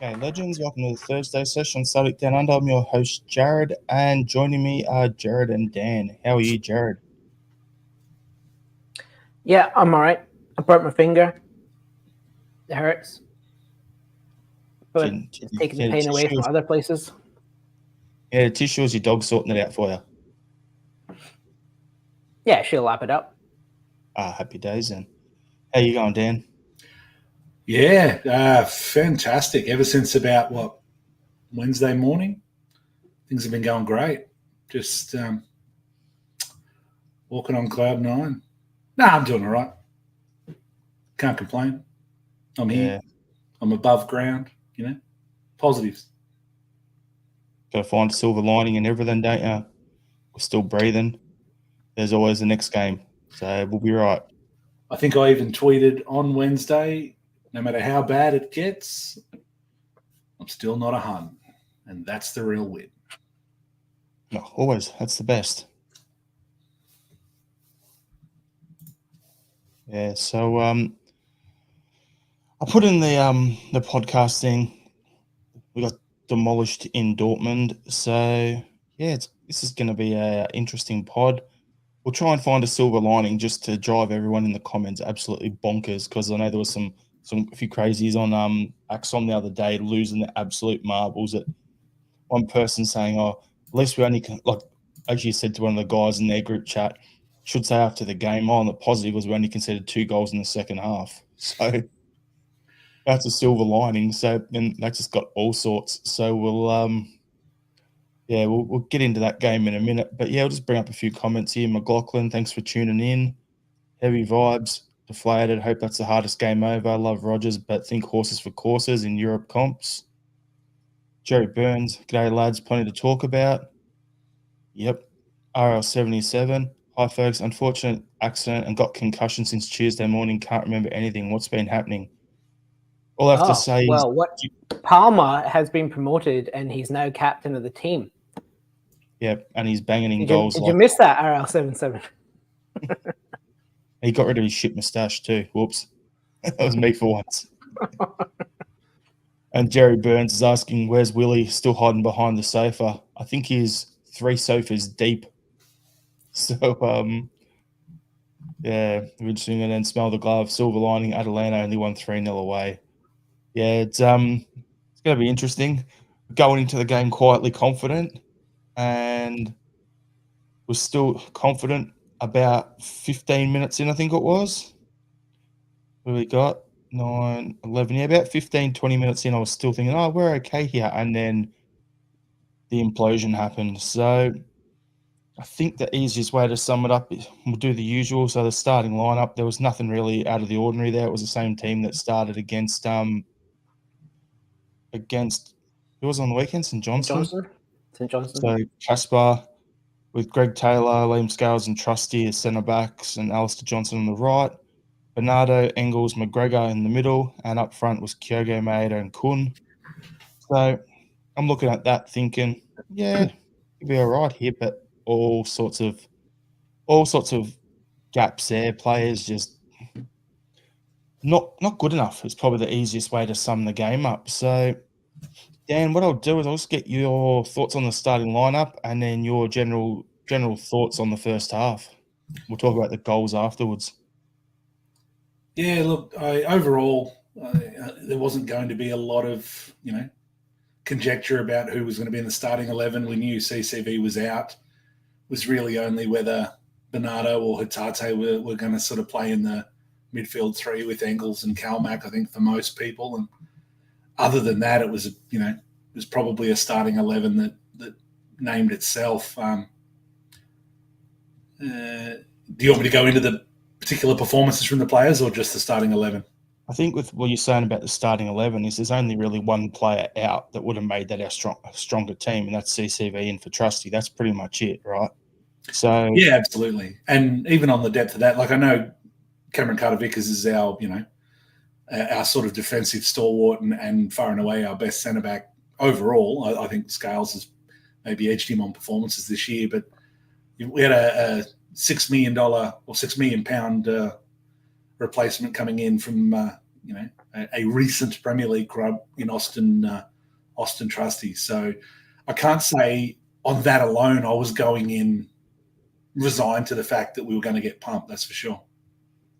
Okay, legends, welcome to the Thursday Sesh on Celtic Down Under. I'm your host, Jared, and joining me are Jared and Dan. How are you, Jared? Yeah, I'm all right. I broke my finger. It hurts. But it's taking the pain away from other places. Yeah, the tissue is your dog sorting it out for you. Yeah, she'll lap it up. Happy days then. How you going, Dan? Yeah, fantastic. Ever since about, Wednesday morning, things have been going great. Just walking on cloud nine. Nah, I'm doing all right. Can't complain. I'm here. I'm above ground, positives. Got to find a silver lining in everything, don't you? We're still breathing. There's always the next game, so we'll be right. I think I even tweeted on Wednesday, no matter how bad it gets, I'm still not a Hun, and that's the real win. No, always. That's the best. Yeah, so I put in the podcast thing. We got demolished in Dortmund, so yeah, this is going to be a interesting pod. We'll try and find a silver lining just to drive everyone in the comments absolutely bonkers, because I know there was a few crazies on Axon the other day losing the absolute marbles. At one person saying, "Oh, at least we only like," actually said to one of the guys in their group chat, should say after the game, "Oh, and the positive was we only conceded 2 goals in the second half." So that's a silver lining. So then that just got all sorts. So we'll get into that game in a minute. But yeah, I'll just bring up a few comments here. McLaughlin, thanks for tuning in. Heavy vibes, deflated. Hope that's the hardest game over. I love Rogers, but think horses for courses in Europe comps. Jerry Burns, g'day lads, plenty to talk about. Yep. RL77. Hi folks, unfortunate accident and got concussion since Tuesday morning. Can't remember anything. What's been happening? All I have to say is... Palmer has been promoted and he's now captain of the team. Yep, and he's banging in goals. Did you miss that, RL77? He got rid of his shit moustache too. Whoops. That was me for once. And Jerry Burns is asking, where's Willie? Still hiding behind the sofa. I think he's 3 sofas deep. So, yeah, interesting. And then smell the glove. Silver lining. Atalanta only won 3-0 away. Yeah, it's going to be interesting. Going into the game quietly confident, and was still confident about 15 minutes in, I think it was. What we got? 9, 11, yeah, about 15, 20 minutes in, I was still thinking, oh, we're okay here. And then the implosion happened. So I think the easiest way to sum it up is we'll do the usual. So the starting lineup, there was nothing really out of the ordinary there. It was the same team that started against who was on the weekend? St. Johnstone. So Caspar with Greg Taylor, Liam Scales and Trusty as centre backs, and Alistair Johnson on the right. Bernardo, Engels, McGregor in the middle, and up front was Kyogo Maeda and Kun. So I'm looking at that thinking, yeah, it'll be all right here, but all sorts of gaps there. Players just not good enough. It's probably the easiest way to sum the game up. So, Dan, what I'll do is I'll just get your thoughts on the starting lineup and then your general thoughts on the first half. We'll talk about the goals afterwards. Yeah, look, overall, there wasn't going to be a lot of, conjecture about who was going to be in the starting 11. We knew CCV was out. It was really only whether Bernardo or Hatate were going to sort of play in the midfield 3 with Engels and Kalmack, I think, for most people. And other than that, it was, it was probably a starting 11 that named itself. Do you want me to go into the particular performances from the players or just the starting 11? I think with what you're saying about the starting 11 is there's only really one player out that would have made that a stronger team, and that's CCV in for Trusty. That's pretty much it, right? So yeah, absolutely. And even on the depth of that, like I know Cameron Carter-Vickers is our, our sort of defensive stalwart and far and away our best centre-back overall. I think Scales has maybe edged him on performances this year, but we had a $6 million or £6 million replacement coming in from a recent Premier League club in Austin Trusty. So I can't say on that alone I was going in resigned to the fact that we were going to get pumped. That's for sure.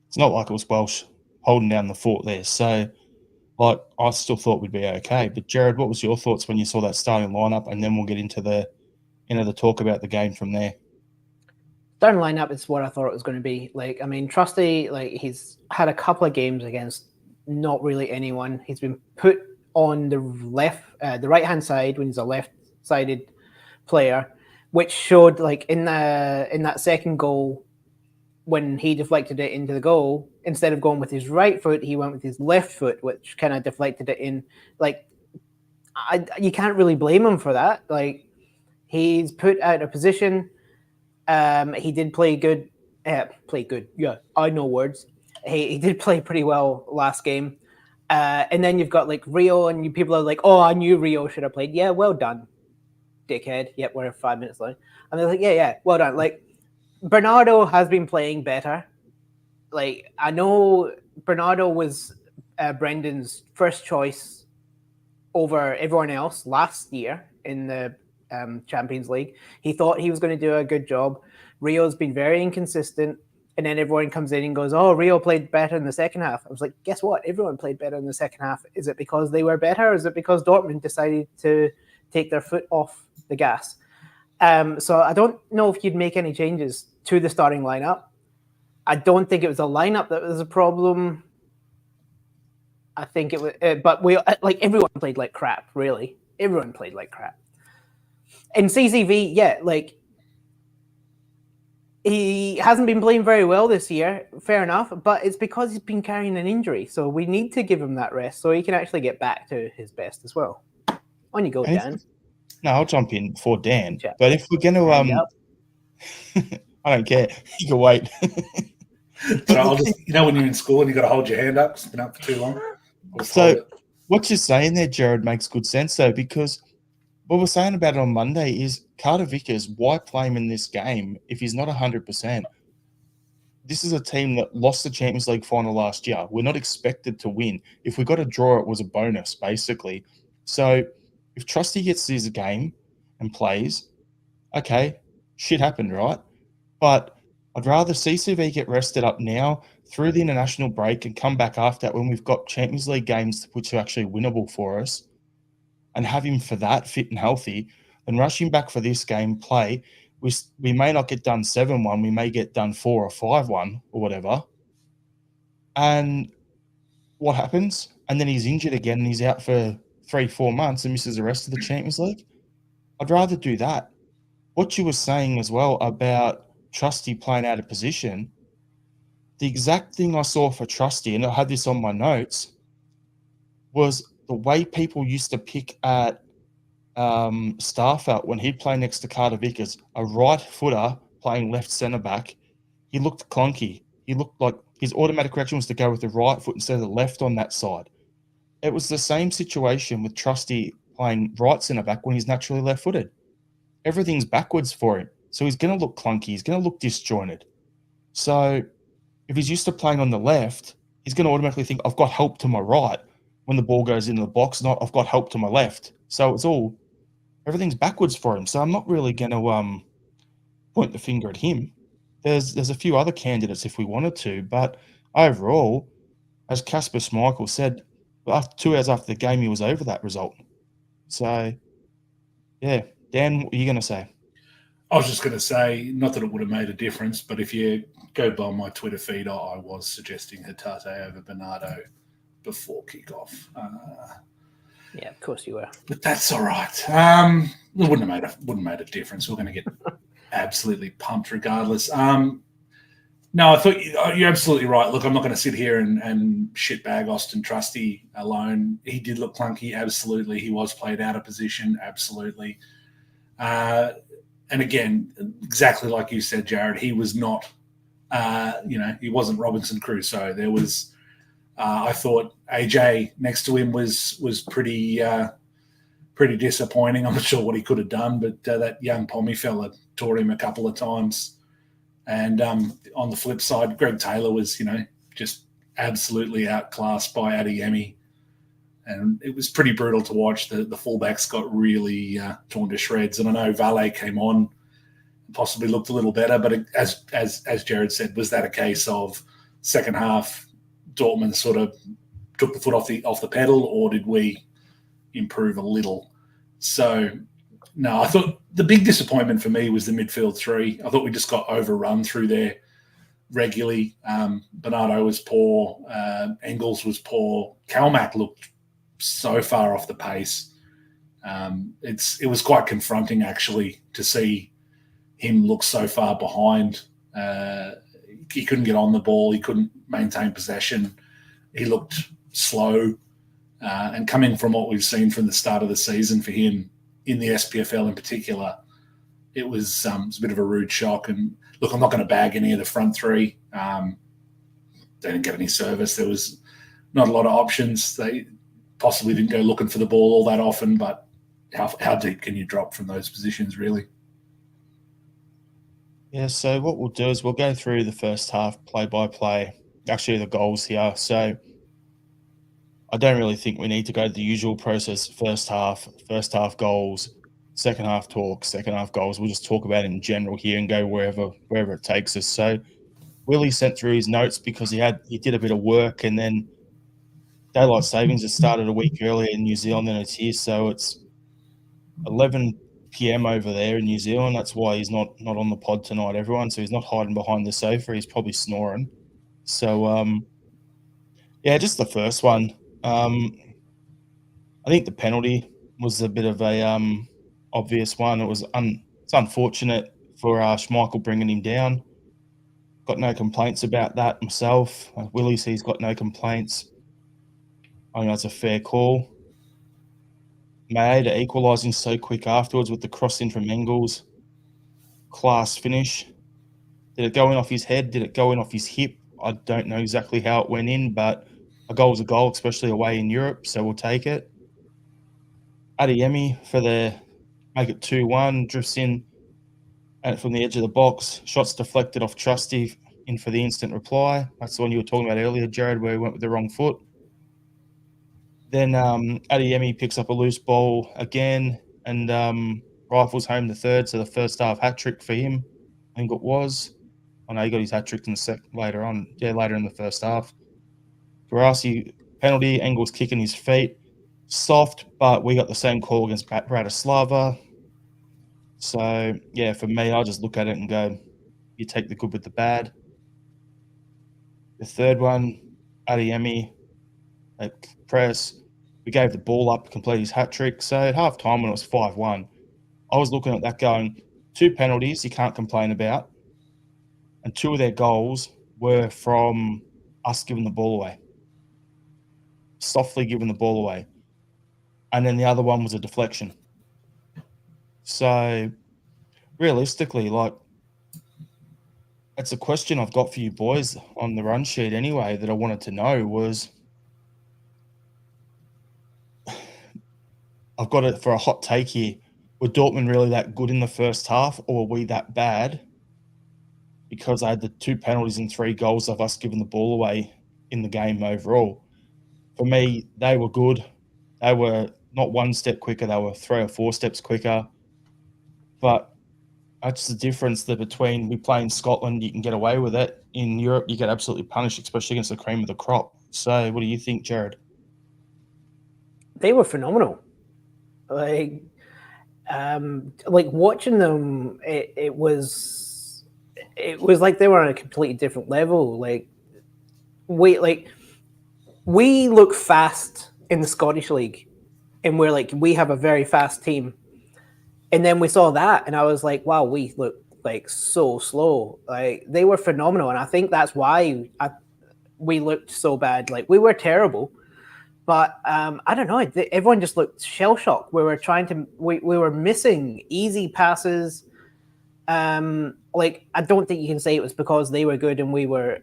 It's not like it was Welsh holding down the fort there. So, I still thought we'd be okay. But Jared, what was your thoughts when you saw that starting lineup? And then we'll get into the talk about the game from there. Starting lineup is what I thought it was going to be. Trusty, he's had a couple of games against not really anyone. He's been put on the right-hand side when he's a left-sided player, which showed in that second goal when he deflected it into the goal. Instead of going with his right foot, he went with his left foot, which kind of deflected it in. You can't really blame him for that. He's put out of position. He did play good. Yeah, I know words. He did play pretty well last game. And then you've got Rio, and people are like, "Oh, I knew Rio should have played." Yeah, well done, dickhead. Yep, we're 5 minutes late. And they're like, "Yeah, well done." Bernardo has been playing better. I know Bernardo was Brendan's first choice over everyone else last year in the Champions League. He thought he was going to do a good job. Rio's been very inconsistent. And then everyone comes in and goes, "Oh, Rio played better in the second half." I was like, guess what? Everyone played better in the second half. Is it because they were better? Or is it because Dortmund decided to take their foot off the gas? So I don't know if you'd make any changes to the starting lineup. I don't think it was a lineup that was a problem. I think it was, but everyone played like crap, really. Everyone played like crap. And CCV, he hasn't been playing very well this year, fair enough, but it's because he's been carrying an injury. So we need to give him that rest so he can actually get back to his best as well. On you go, Dan. No, I'll jump in before Dan. Yeah. But if we're going to... I don't care. You can wait. But I'll just, when you're in school and you've got to hold your hand up, it's been up for too long. So what you're saying there, Jared, makes good sense, though, because what we're saying about it on Monday is Carter Vickers, why play him in this game if he's not 100%? This is a team that lost the Champions League final last year. We're not expected to win. If we got a draw, it was a bonus, basically. So if Trusty gets his game and plays, okay, shit happened, right? But I'd rather CCV get rested up now through the international break and come back after that when we've got Champions League games which are actually winnable for us, and have him for that fit and healthy, then rush him back for this game, play. We may not get done 7-1. We may get done 4 or 5-1 or whatever. And what happens? And then he's injured again and he's out for 3-4 months and misses the rest of the Champions League. I'd rather do that. What you were saying as well about Trusty playing out of position, the exact thing I saw for Trusty, and I had this on my notes, was the way people used to pick at Starfelt when he'd play next to Carter Vickers, a right footer playing left centre back. He looked clunky. He looked like his automatic reaction was to go with the right foot instead of the left on that side. It was the same situation with Trusty playing right centre back when he's naturally left footed. Everything's backwards for him. So he's going to look clunky. He's going to look disjointed. So if he's used to playing on the left, he's going to automatically think, I've got help to my right when the ball goes into the box, not I've got help to my left. So everything's backwards for him. So I'm not really going to point the finger at him. There's a few other candidates if we wanted to, but overall, as Casper Schmeichel said, 2 hours after the game, he was over that result. So, yeah. Dan, what are you going to say? I was just going to say, not that it would have made a difference, but if you go by my Twitter feed, I was suggesting Hatate over Bernardo before kickoff. Yeah, of course you were. But that's all right. It wouldn't have made a difference. We're going to get absolutely pumped regardless. No, I thought you're absolutely right. Look, I'm not going to sit here and shitbag Austin Trusty alone. He did look clunky, absolutely. He was played out of position, absolutely. And again, exactly like you said, Jared, he was not, he wasn't Robinson Crusoe. There was, I thought AJ next to him was pretty disappointing. I'm not sure what he could have done, but that young Pommy fella tore him a couple of times. And on the flip side, Greg Taylor was, just absolutely outclassed by Adeyemi. And it was pretty brutal to watch. The fullbacks got really torn to shreds. And I know Valle came on, possibly looked a little better, but as Jared said, was that a case of second half Dortmund sort of took the foot off the pedal, or did we improve a little? So no, I thought the big disappointment for me was the midfield three. I thought we just got overrun through there regularly. Bernardo was poor. Engels was poor. Kalmack looked so far off the pace. It was quite confronting, actually, to see him look so far behind. He couldn't get on the ball. He couldn't maintain possession. He looked slow. And coming from what we've seen from the start of the season for him in the SPFL in particular, it was a bit of a rude shock. And look, I'm not going to bag any of the front three. They didn't get any service. There was not a lot of options. They possibly didn't go looking for the ball all that often, but how deep can you drop from those positions, really? Yeah, so what we'll do is we'll go through the first half play-by-play, actually the goals here. So I don't really think we need to go to the usual process, first half goals, second half talk, second half goals. We'll just talk about it in general here and go wherever it takes us. So Willie sent through his notes because he did a bit of work, and then daylight savings has started a week earlier in New Zealand than it's here. So it's 11 p.m. over there in New Zealand. That's why he's not on the pod tonight, everyone. So he's not hiding behind the sofa. He's probably snoring. So, yeah, just the first one. I think the penalty was a bit of a obvious one. It's unfortunate for Schmeichel bringing him down. Got no complaints about that myself. Willie says he's got no complaints. I think that's a fair call. Maeda equalising so quick afterwards with the cross in from Engels. Class finish. Did it go in off his head? Did it go in off his hip? I don't know exactly how it went in, but a goal's a goal, especially away in Europe, so we'll take it. Adeyemi for the make it 2-1, drifts in and from the edge of the box. Shots deflected off Trusty in for the instant reply. That's the one you were talking about earlier, Jared, where he went with the wrong foot. Then Adeyemi picks up a loose ball again and rifles home the third, so the first half hat-trick for him, I think it was. I know he got his hat-trick later in the first half. Garasi penalty, Engels kicking his feet. Soft, but we got the same call against Bratislava. So, yeah, for me, I just look at it and go, you take the good with the bad. The third one, Adeyemi at press. We gave the ball up to complete his hat-trick. So at half-time when it was 5-1, I was looking at that going, 2 penalties you can't complain about, and 2 of their goals were from us giving the ball away. Softly giving the ball away. And then the other one was a deflection. So realistically, it's a question I've got for you boys on the run sheet anyway that I wanted to know was, I've got it for a hot take here. Were Dortmund really that good in the first half, or were we that bad because I had the 2 penalties and 3 goals of us giving the ball away in the game overall? For me, they were good. They were not 1 step quicker. They were 3 or 4 steps quicker. But that's the difference between we play in Scotland, you can get away with it. In Europe, you get absolutely punished, especially against the cream of the crop. So what do you think, Jared? They were phenomenal. Like watching them, it was like they were on a completely different level. We look fast in the Scottish League, and we have a very fast team. And then we saw that, and I was like, wow, we look like so slow. Like they were phenomenal, and I think that's why we looked so bad. Like we were terrible. But I don't know. Everyone just looked shell shocked. We were missing easy passes. I don't think you can say it was because they were good and we were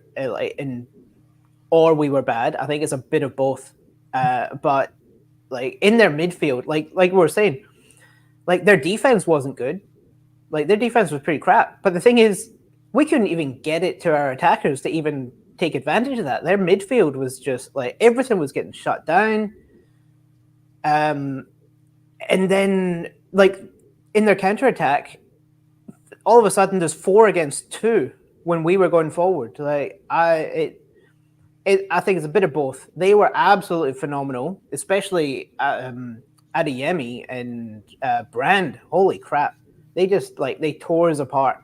or we were bad. I think it's a bit of both. But in their midfield, like we were saying, their defense wasn't good. Their defense was pretty crap. But the thing is, we couldn't even get it to our attackers to even take advantage of that. Their midfield was just like everything was getting shut down. And then like in their counterattack, all of a sudden there's 4 against 2 when we were going forward. Like I think it's a bit of both. They were absolutely phenomenal, especially Adeyemi and Brand. Holy crap! They just they tore us apart.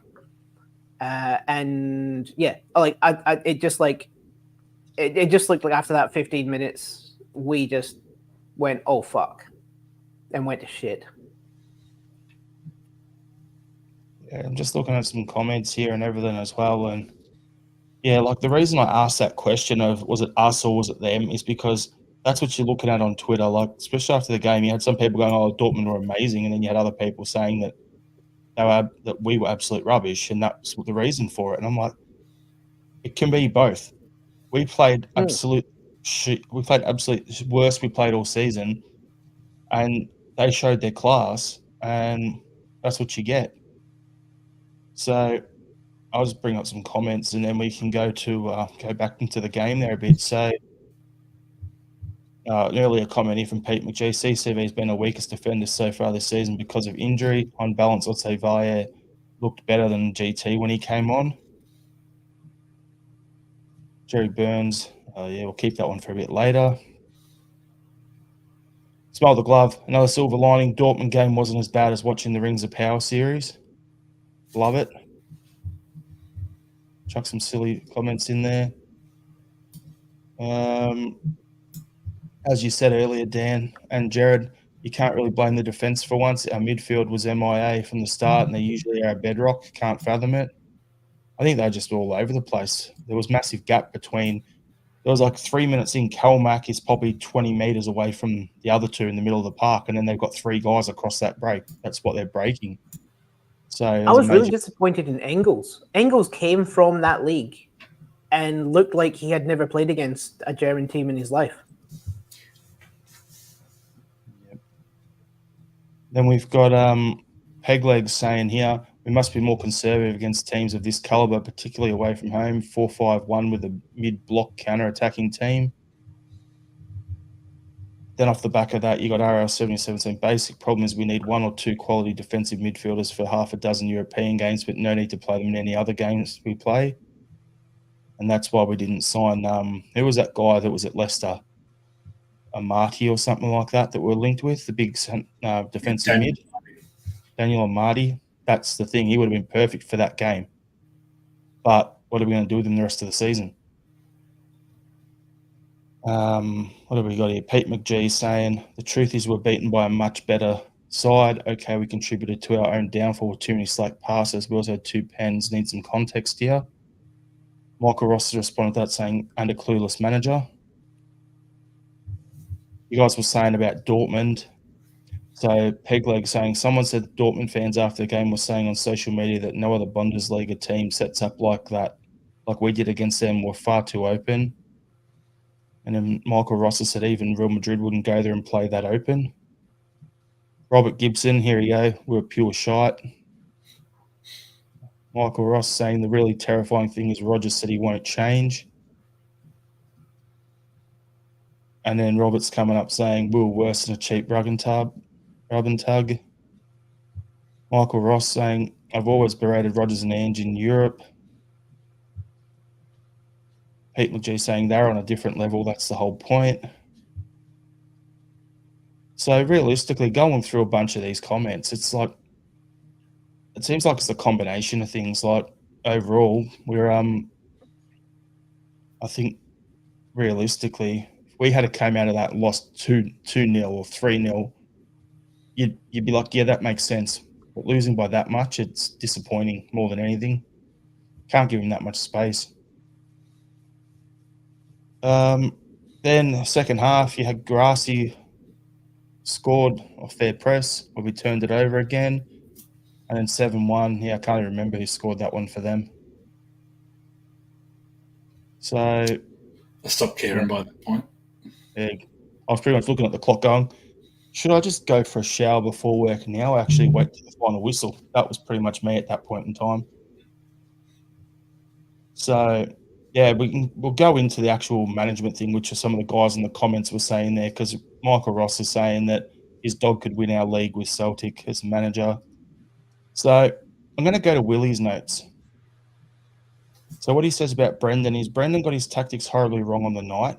And yeah, like it just looked like after that 15 minutes we just went, oh fuck, and went to shit. Yeah, I'm just looking at some comments here and everything as well, and yeah, like the reason I asked that question of was it us or was it them is because that's what you're looking at on Twitter. Like, especially after the game, you had some people going, "Oh, Dortmund were amazing," and then you had other people saying that that we were absolute rubbish, and that's the reason for it. And I'm like, it can be both. We played absolute shit. We played absolute worst we played all season, and they showed their class, and that's what you get. So I'll just bring up some comments, and then we can go back into the game there a bit. So an earlier comment here from Pete McGee: CCV has been the weakest defender so far this season because of injury. On balance, I'd say Valle looked better than GT when he came on. Jerry Burns, yeah, we'll keep that one for a bit later. Smell the glove. Another silver lining. Dortmund game wasn't as bad as watching the Rings of Power series. Love it. Chuck some silly comments in there. As you said earlier, Dan and Jared, you can't really blame the defence for once. Our midfield was MIA from the start, and they usually are a bedrock. Can't fathom it. I think they're just all over the place. There was massive gap between. There was like 3 minutes in. Kalmack is probably 20 metres away from the other two in the middle of the park, and then they've got 3 guys across that break. That's what they're breaking. So I was really disappointed in Engels. Engels came from that league and looked like he had never played against a German team in his life. Yep. Then we've got Pegleg saying here, we must be more conservative against teams of this calibre, particularly away from home. 4-5-1 with a mid-block counter-attacking team. Then off the back of that, you got RL77 saying basic problem is we need 1 or 2 quality defensive midfielders for half a dozen European games, but no need to play them in any other games we play. And that's why we didn't sign. Who was that guy that was at Leicester? Amati or something like that we're linked with, the big defensive mid. Daniel Amati. That's the thing. He would have been perfect for that game. But what are we going to do with him the rest of the season? What have we got here? Pete McGee saying, the truth is we're beaten by a much better side. Okay, we contributed to our own downfall with too many slack passes. We also had 2 pens. Need some context here. Michael Ross responded to that saying, under clueless manager. You guys were saying about Dortmund. So Pegleg saying, someone said Dortmund fans after the game were saying on social media that no other Bundesliga team sets up like that, like we did against them, were far too open. And then Michael Ross said even Real Madrid wouldn't go there and play that open. Robert Gibson, here we go, we're pure shite. Michael Ross saying the really terrifying thing is Roger said he won't change. And then Robert's coming up saying we were worse than a cheap rub and tug. Michael Ross saying, I've always berated Rodgers and Ange in Europe. Pete McGee saying they're on a different level. That's the whole point. So realistically, going through a bunch of these comments, it's like, it seems like it's a combination of things. Like overall, we're, I think realistically, if we had come out of that lost 2-0 or 3-0, you'd be like, yeah, that makes sense. But losing by that much, it's disappointing more than anything. Can't give him that much space. Then second half, you had Grassy scored off their press, where we turned it over again. And then 7-1. Yeah, I can't even remember who scored that one for them. So I stopped caring by that point. Yeah, I was pretty much looking at the clock going, should I just go for a shower before work now? Actually, wait till the final whistle. That was pretty much me at that point in time. So Yeah, we'll go into the actual management thing, which are some of the guys in the comments were saying there, because Michael Ross is saying that his dog could win our league with Celtic as manager. So I'm going to go to Willie's notes. So what he says about Brendan is Brendan got his tactics horribly wrong on the night.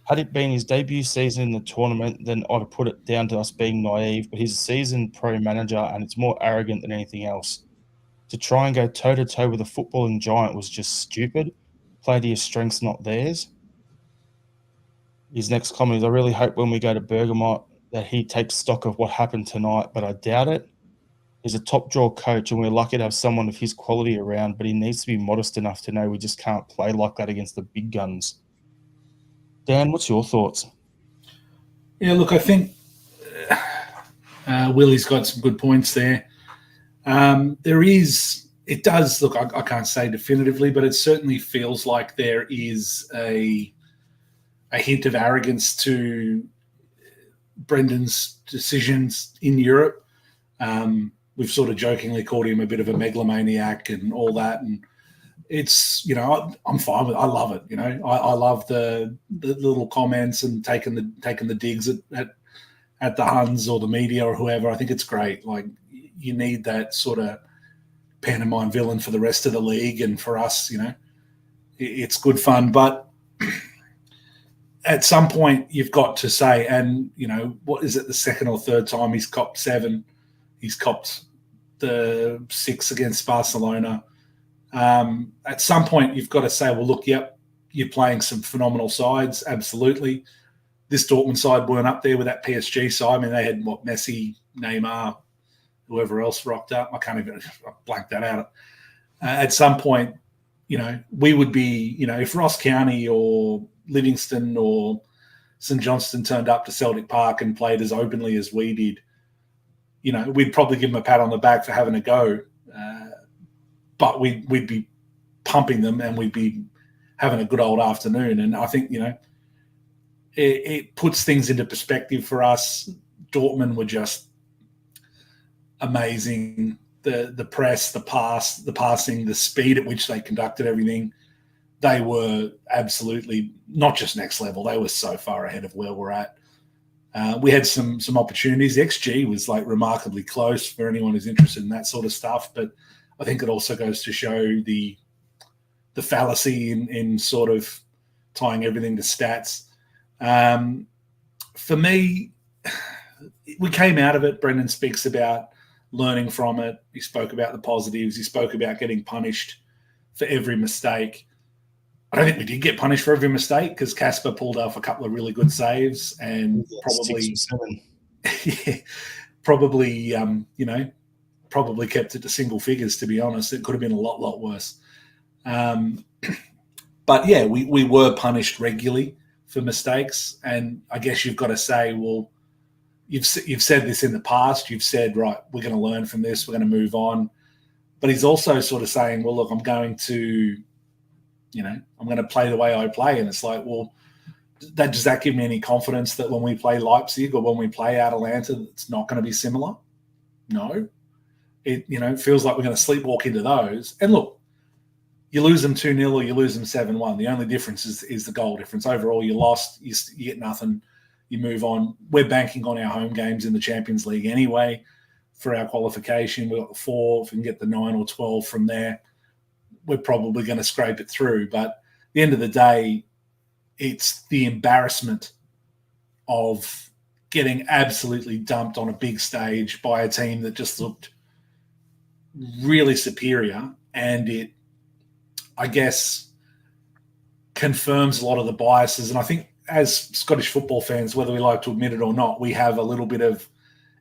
Had it been his debut season in the tournament, then I'd have put it down to us being naive, but he's a seasoned pro manager and it's more arrogant than anything else. To try and go toe-to-toe with a footballing giant was just stupid. Play to your strengths, not theirs. His next comment is, I really hope when we go to Bergamo that he takes stock of what happened tonight, but I doubt it. He's a top draw coach and we're lucky to have someone of his quality around, but he needs to be modest enough to know we just can't play like that against the big guns. Dan, what's your thoughts? Yeah, look, I think Willie's got some good points there. It does look, I can't say definitively, but it certainly feels like there is a hint of arrogance to Brendan's decisions in Europe. We've sort of jokingly called him a bit of a megalomaniac and all that. And it's, I'm fine with it. I love it. I love the little comments and taking the digs at the Huns or the media or whoever. I think it's great. Like, you need that sort of pantomime villain for the rest of the league. And for us, it's good fun. But at some point you've got to say, and, what is it, the second or third time he's copped 7, he's copped the 6 against Barcelona. At some point you've got to say, well, look, yep, you're playing some phenomenal sides. Absolutely. This Dortmund side weren't up there with that PSG side. I mean, they had Messi, Neymar, whoever else rocked up. I blanked that out. At some point, we would be, if Ross County or Livingston or St Johnstone turned up to Celtic Park and played as openly as we did, we'd probably give them a pat on the back for having a go. But we'd be pumping them and we'd be having a good old afternoon. And I think, it puts things into perspective for us. Dortmund were just amazing. The press, the passing, the speed at which they conducted everything. They were absolutely not just next level. They were so far ahead of where we're at. We had some opportunities. The XG was like remarkably close for anyone who's interested in that sort of stuff. But I think it also goes to show the fallacy in sort of tying everything to stats. For me, we came out of it. Brendan speaks about learning from it. He spoke about the positives. He spoke about getting punished for every mistake. I don't think we did get punished for every mistake because Casper pulled off a couple of really good saves and probably 6 or 7. Probably kept it to single figures, to be honest. It could have been a lot worse. But yeah, we were punished regularly for mistakes. And I guess you've got to say, well, you've said this in the past. You've said, right, we're going to learn from this. We're going to move on. But he's also sort of saying, well, look, I'm going to play the way I play. And it's like, well, does that give me any confidence that when we play Leipzig or when we play Atalanta, it's not going to be similar? No. It feels like we're going to sleepwalk into those. And look, you lose them 2-0 or you lose them 7-1. The only difference is the goal difference. Overall, you lost, you get nothing, you move on. We're banking on our home games in the Champions League anyway for our qualification. We've got 4. If we can get the 9 or 12 from there, we're probably going to scrape it through. But at the end of the day, it's the embarrassment of getting absolutely dumped on a big stage by a team that just looked really superior. And it, I guess, confirms a lot of the biases. And I think as Scottish football fans, whether we like to admit it or not, we have a little bit of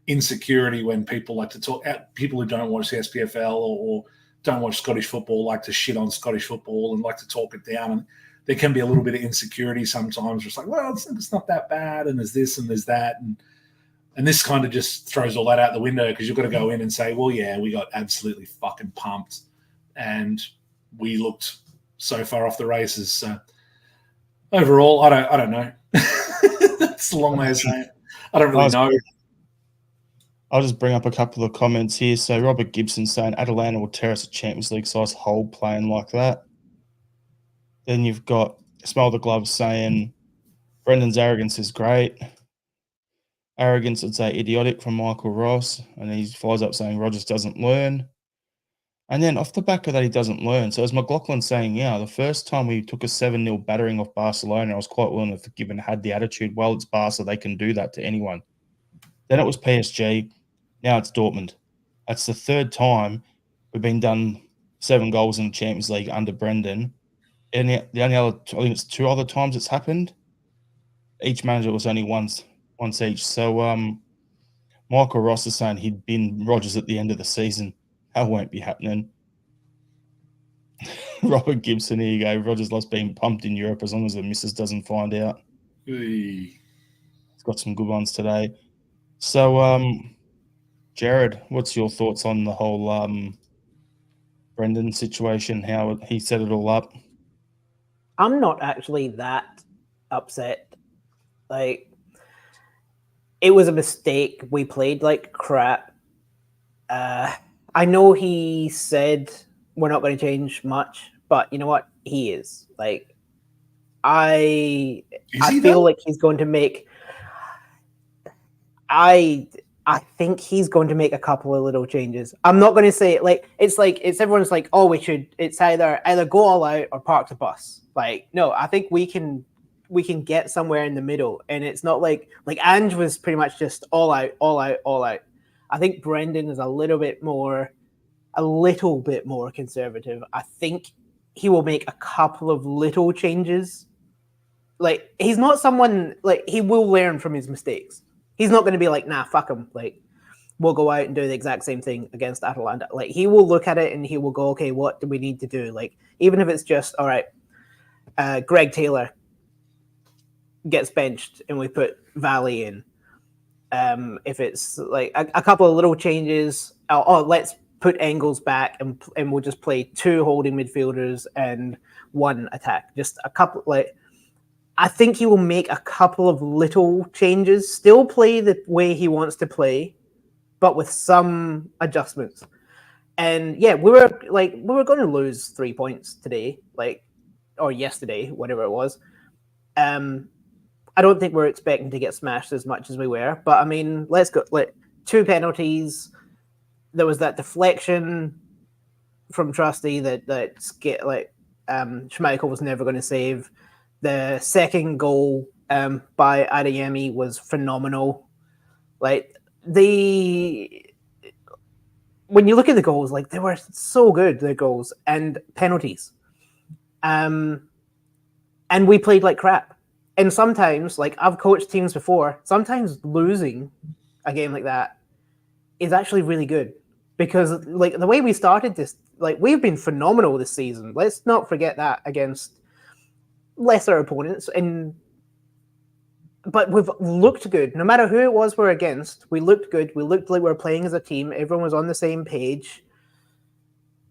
insecurity when people like to talk, people who don't watch the SPFL or don't watch Scottish football like to shit on Scottish football and like to talk it down. And there can be a little bit of insecurity sometimes. It's like, well, it's not that bad. And there's this and there's that. And this kind of just throws all that out the window because you've got to go in and say, well, yeah, we got absolutely fucking pumped. And we looked so far off the races. So overall, I don't know. That's a long way of saying it. I don't really know. I'll just bring up a couple of comments here. So Robert Gibson saying Atalanta will tear us a Champions League size hole playing like that. Then you've got Smell the Gloves saying Brendan's arrogance is great. Arrogance, I'd say idiotic from Michael Ross. And he follows up saying Rodgers doesn't learn. And then off the back of that, he doesn't learn. So as McLaughlin saying, yeah, the first time we took a 7-0 battering off Barcelona, I was quite willing to forgive and had the attitude, well, it's Barca, they can do that to anyone. Then it was PSG. Now it's Dortmund. That's the third time we've been done 7 goals in the Champions League under Brendan. And the only other, I think it's 2 other times it's happened. Each manager was only once each. So Michael Ross is saying he'd bin Rodgers at the end of the season. That won't be happening. Robert Gibson, here you go. Rodgers loves being pumped in Europe as long as the missus doesn't find out. Hey. He's got some good ones today. So, Jared, what's your thoughts on the whole Brendan situation, how he set it all up? I'm not actually that upset. Like, it was a mistake. We played like crap. I know he said we're not going to change much, but you know what? He is. Like, I feel like he's going to make. I think he's going to make a couple of little changes. I'm not going to say it's everyone's like, oh, it's either go all out or park the bus. Like, no, I think we can get somewhere in the middle, and it's not like Ange was pretty much just all out, all out, all out. I think Brendan is a little bit more conservative. I think he will make a couple of little changes. Like, he's not someone, like, he will learn from his mistakes. He's not going to be like, nah, fuck him. Like, we'll go out and do the exact same thing against Atalanta. Like, he will look at it and he will go, okay, what do we need to do? Like, even if it's just, all right, Greg Taylor gets benched and we put Valley in. If it's like a couple of little changes, let's put Engels back and we'll just play 2 holding midfielders and 1 attack. Just a couple, like, I think he will make a couple of little changes, still play the way he wants to play, but with some adjustments. And yeah, we were going to lose 3 points today, or yesterday, whatever it was. I don't think we're expecting to get smashed as much as we were, but I mean, let's go. 2 penalties. There was that deflection from Trusty that Schmeichel was never going to save. The second goal by Adeyemi was phenomenal. Like, when you look at the goals, like, they were so good, the goals and penalties. And we played like crap. And sometimes, like, I've coached teams before, sometimes losing a game like that is actually really good. Because, like, the way we started this, like, we've been phenomenal this season. Let's not forget that against lesser opponents. But we've looked good. No matter who it was we're against, we looked good. We looked like we were playing as a team. Everyone was on the same page.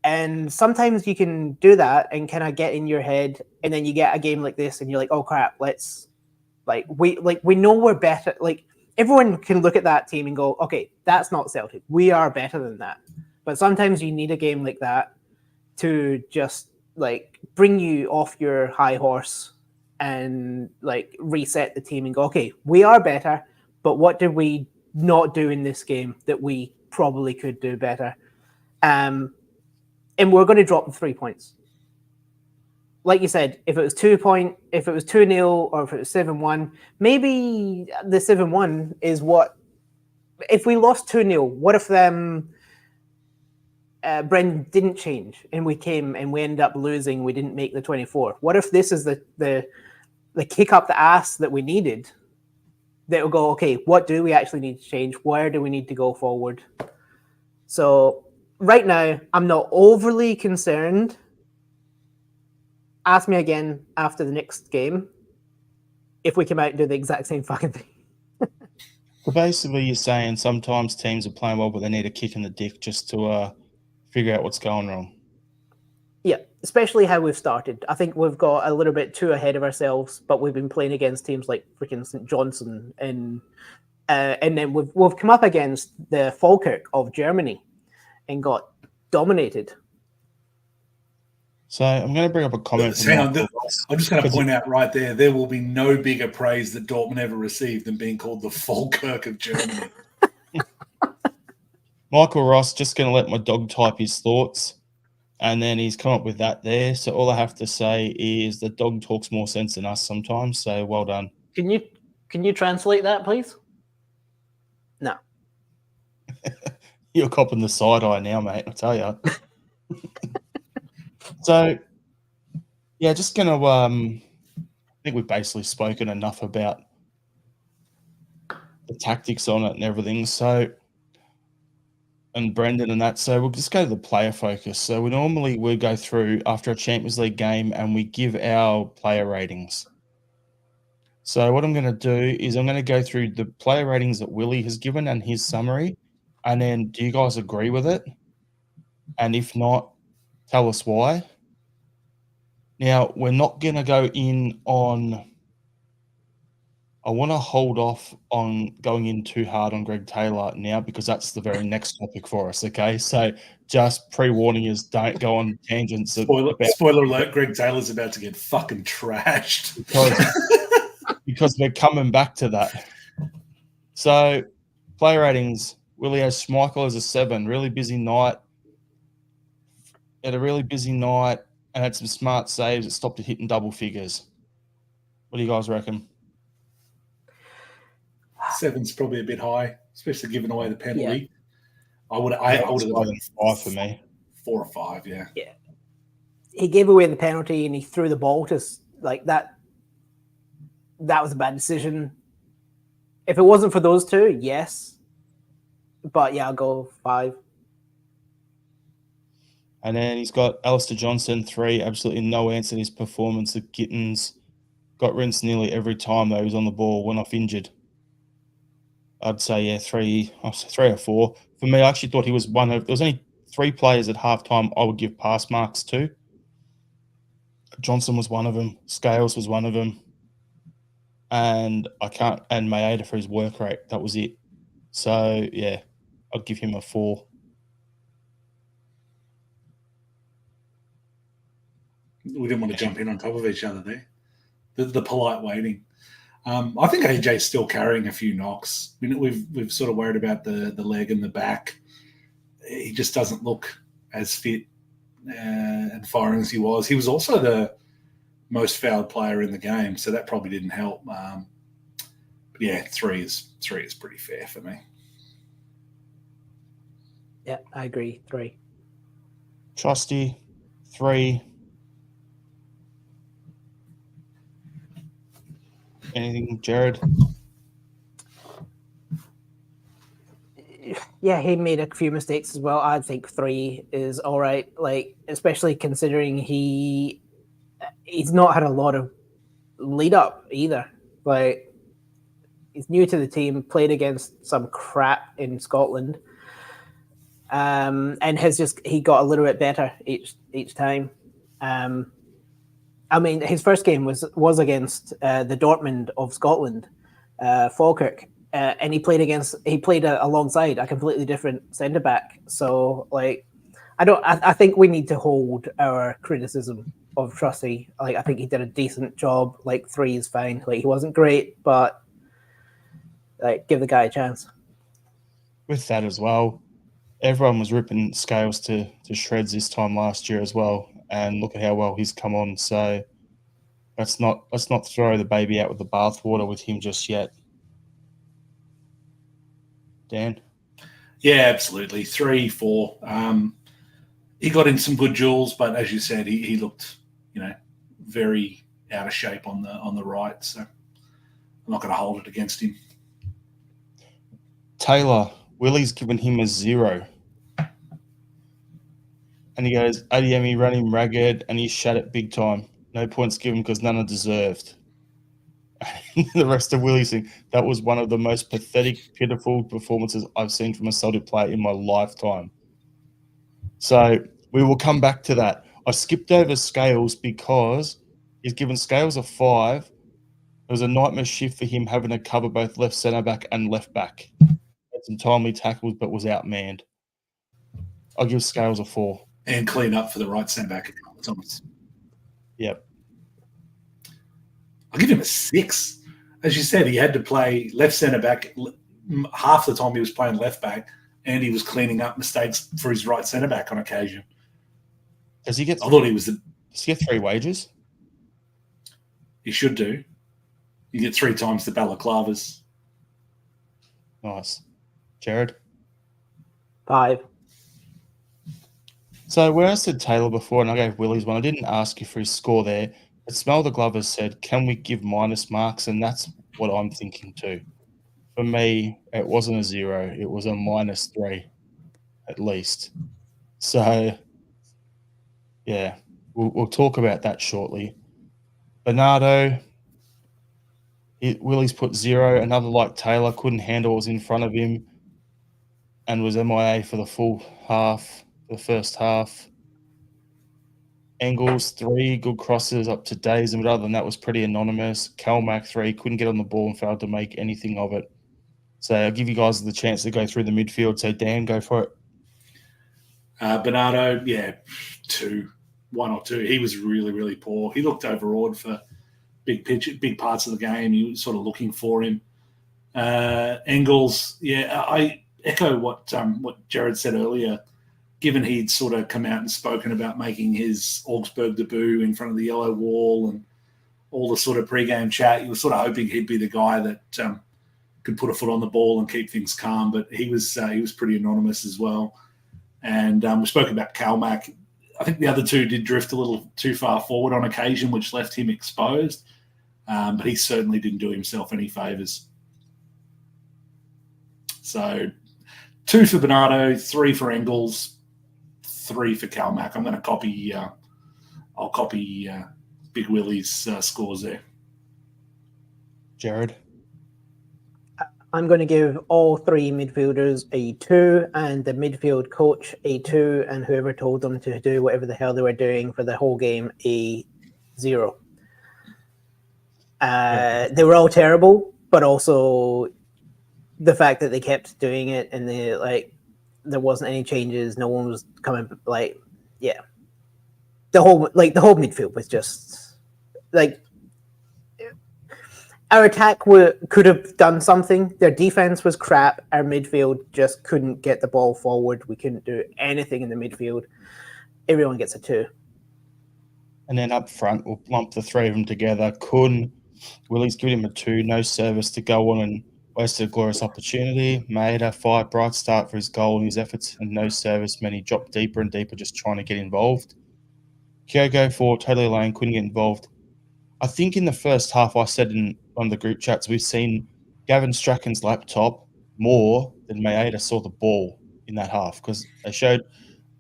And sometimes you can do that and kind of get in your head, and then you get a game like this and you're like, oh crap, we know we're better. Like, everyone can look at that team and go, okay, that's not Celtic. We are better than that. But sometimes you need a game like that to just, like, bring you off your high horse and, like, reset the team and go, okay, we are better, but what did we not do in this game that we probably could do better? And we're going to drop the 3 points. Like you said, if it was 2-0 or if it was 7-1, maybe the 7-1 is what. If we lost 2-0, what if Brendan didn't change and we came and we ended up losing? We didn't make the 24. What if this is the kick up the ass that we needed? That will go, okay, what do we actually need to change? Where do we need to go forward? So right now, I'm not overly concerned. Ask me again after the next game if we come out and do the exact same fucking thing. So basically, you're saying sometimes teams are playing well, but they need a kick in the dick just to figure out what's going wrong. Yeah, especially how we've started. I think we've got a little bit too ahead of ourselves, but we've been playing against teams like freaking St. Johnson, and then we've come up against the Falkirk of Germany and got dominated. So I'm going to bring up a comment from Hang on, Michael Ross. I'm just going to 'Cause point out right there will be no bigger praise that Dortmund ever received than being called the Falkirk of Germany. Michael Ross just going to let my dog type his thoughts, and then he's come up with that there. So all I have to say is the dog talks more sense than us sometimes. So well done. Can you translate that, please? No. You're copping the side eye now, mate. I tell you. So yeah, just going to I think we've basically spoken enough about the tactics on it and everything. So. And Brendan and that. So we'll just go to the player focus. So we go through after a Champions League game and we give our player ratings. So what I'm going to do is I'm going to go through the player ratings that Willie has given and his summary. And then do you guys agree with it? And if not, tell us why. Now, we're not going to go in on... I want to hold off on going in too hard on Greg Taylor now because that's the very next topic for us, okay? So just pre-warning is don't go on tangents. Spoiler alert, Greg Taylor's about to get fucking trashed. Because we're coming back to that. So player ratings, Willie has Schmeichel as a 7. Really busy night. Had a really busy night and had some smart saves. It stopped it hitting double figures. What do you guys reckon? 7's probably a bit high, especially giving away the penalty. Yeah. I would have gone 5 for me. 4 or 5, yeah. Yeah. He gave away the penalty and he threw the ball to like that. That was a bad decision. If it wasn't for those two, yes. But yeah, I'll go 5. And then he's got Alistair Johnson, 3. Absolutely no answer to his performance. The Gittins got rinsed nearly every time though he was on the ball, went off injured. I'd say, 3 or 4. For me, I actually thought he was one of... There was only 3 players at halftime I would give pass marks to. Johnson was one of them. Scales was one of them. And Maeda for his work rate. That was it. So, yeah, I'd give him a 4. We didn't want to jump in on top of each other there. The polite waiting. I think AJ's still carrying a few knocks. We've sort of worried about the leg and the back. He just doesn't look as fit and firing as he was. He was also the most fouled player in the game, so that probably didn't help. But yeah, 3 is pretty fair for me. Yeah, I agree. 3. Trusty, 3. Anything, Jared? Yeah, he made a few mistakes as well. I think 3 is all right. Like, especially considering he's not had a lot of lead up either. Like, he's new to the team, played against some crap in Scotland, and he got a little bit better each time. I mean, his first game was against the Dortmund of Scotland, Falkirk, and he played alongside a completely different centre back. So, like, I think we need to hold our criticism of Trusty. Like, I think he did a decent job. Like, 3 is fine. Like, he wasn't great, but like, give the guy a chance. With that as well, everyone was ripping Scales to shreds this time last year as well. And look at how well he's come on. So let's not throw the baby out with the bathwater with him just yet. Dan? Yeah, absolutely. 3, 4. He got in some good duels, but as you said, he looked, very out of shape on the right. So I'm not going to hold it against him. Taylor, Willie's given him a 0. And he goes, ADM, ran him ragged and he shat it big time. No points given because none are deserved. The rest of Willie's thing, that was one of the most pathetic, pitiful performances I've seen from a Celtic player in my lifetime. So we will come back to that. I skipped over Scales because he's given Scales a 5. It was a nightmare shift for him having to cover both left centre back and left back. Had some timely tackles but was outmanned. I'll give Scales a 4. And clean up for the right centre back a couple of times. Yep. I'll give him a 6. As you said, he had to play left centre back. Half the time he was playing left back, and he was cleaning up mistakes for his right centre back on occasion. Does he get? I thought he was the. Does he get 3 wages? He should do. You get 3 times the balaclavas. Nice. Jared? 5. So when I said Taylor before and I gave Willie's one, I didn't ask you for his score there. But Smell the Glover said, can we give minus marks? And that's what I'm thinking too. For me, it wasn't a 0. It was a -3 at least. So, yeah, we'll talk about that shortly. Bernardo, Willie's put 0. Another like Taylor, couldn't handle what was in front of him and was MIA for the full half, the first half. Engels, 3 good crosses up to Days, but other than that was pretty anonymous. Calmac, 3, couldn't get on the ball and failed to make anything of it. So I'll give you guys the chance to go through the midfield. So Dan, go for it. Bernardo, 2, 1 or 2. He was really, really poor. He looked overawed for big parts of the game. You were sort of looking for him. Engels, I echo what Jared said earlier. Given he'd sort of come out and spoken about making his Augsburg debut in front of the yellow wall and all the sort of pre-game chat, you were sort of hoping he'd be the guy that could put a foot on the ball and keep things calm. But he was pretty anonymous as well. And we spoke about Calmac. I think the other 2 did drift a little too far forward on occasion, which left him exposed. But he certainly didn't do himself any favours. So 2 for Bernardo, 3 for Engels, 3 for Calmac. I'm going to copy. I'll copy Big Willie's scores there. Jared? I'm going to give all 3 midfielders a 2 and the midfield coach a 2 and whoever told them to do whatever the hell they were doing for the whole game a 0. They were all terrible, but also the fact that they kept doing it and there wasn't any changes, no one was coming. The whole midfield was just our attack could have done something. Their defense was crap. Our midfield just couldn't get the ball forward. We couldn't do anything in the midfield. Everyone gets a 2. And then up front, we'll lump the 3 of them together. Willie's giving him a 2, no service to go on and wasted a glorious opportunity. Maeda, 5, bright start for his goal and his efforts, and no service meant he dropped deeper and deeper just trying to get involved. Kyogo, 4, totally alone, couldn't get involved. I think in the first half, I said in one of the group chats, we've seen Gavin Strachan's laptop more than Maeda saw the ball in that half because they showed a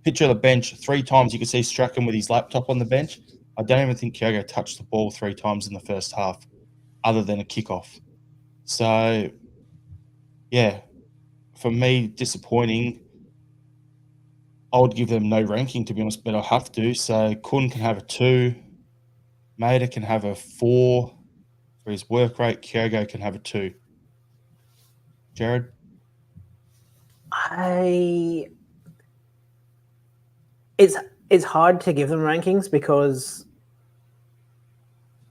picture of the bench 3 times. You could see Strachan with his laptop on the bench. I don't even think Kyogo touched the ball 3 times in the first half other than a kickoff. So, yeah, for me, disappointing. I would give them no ranking, to be honest, but I have to. So Kun can have a 2. Maeda can have a 4 for his work rate. Kyogo can have a 2. Jared? It's hard to give them rankings because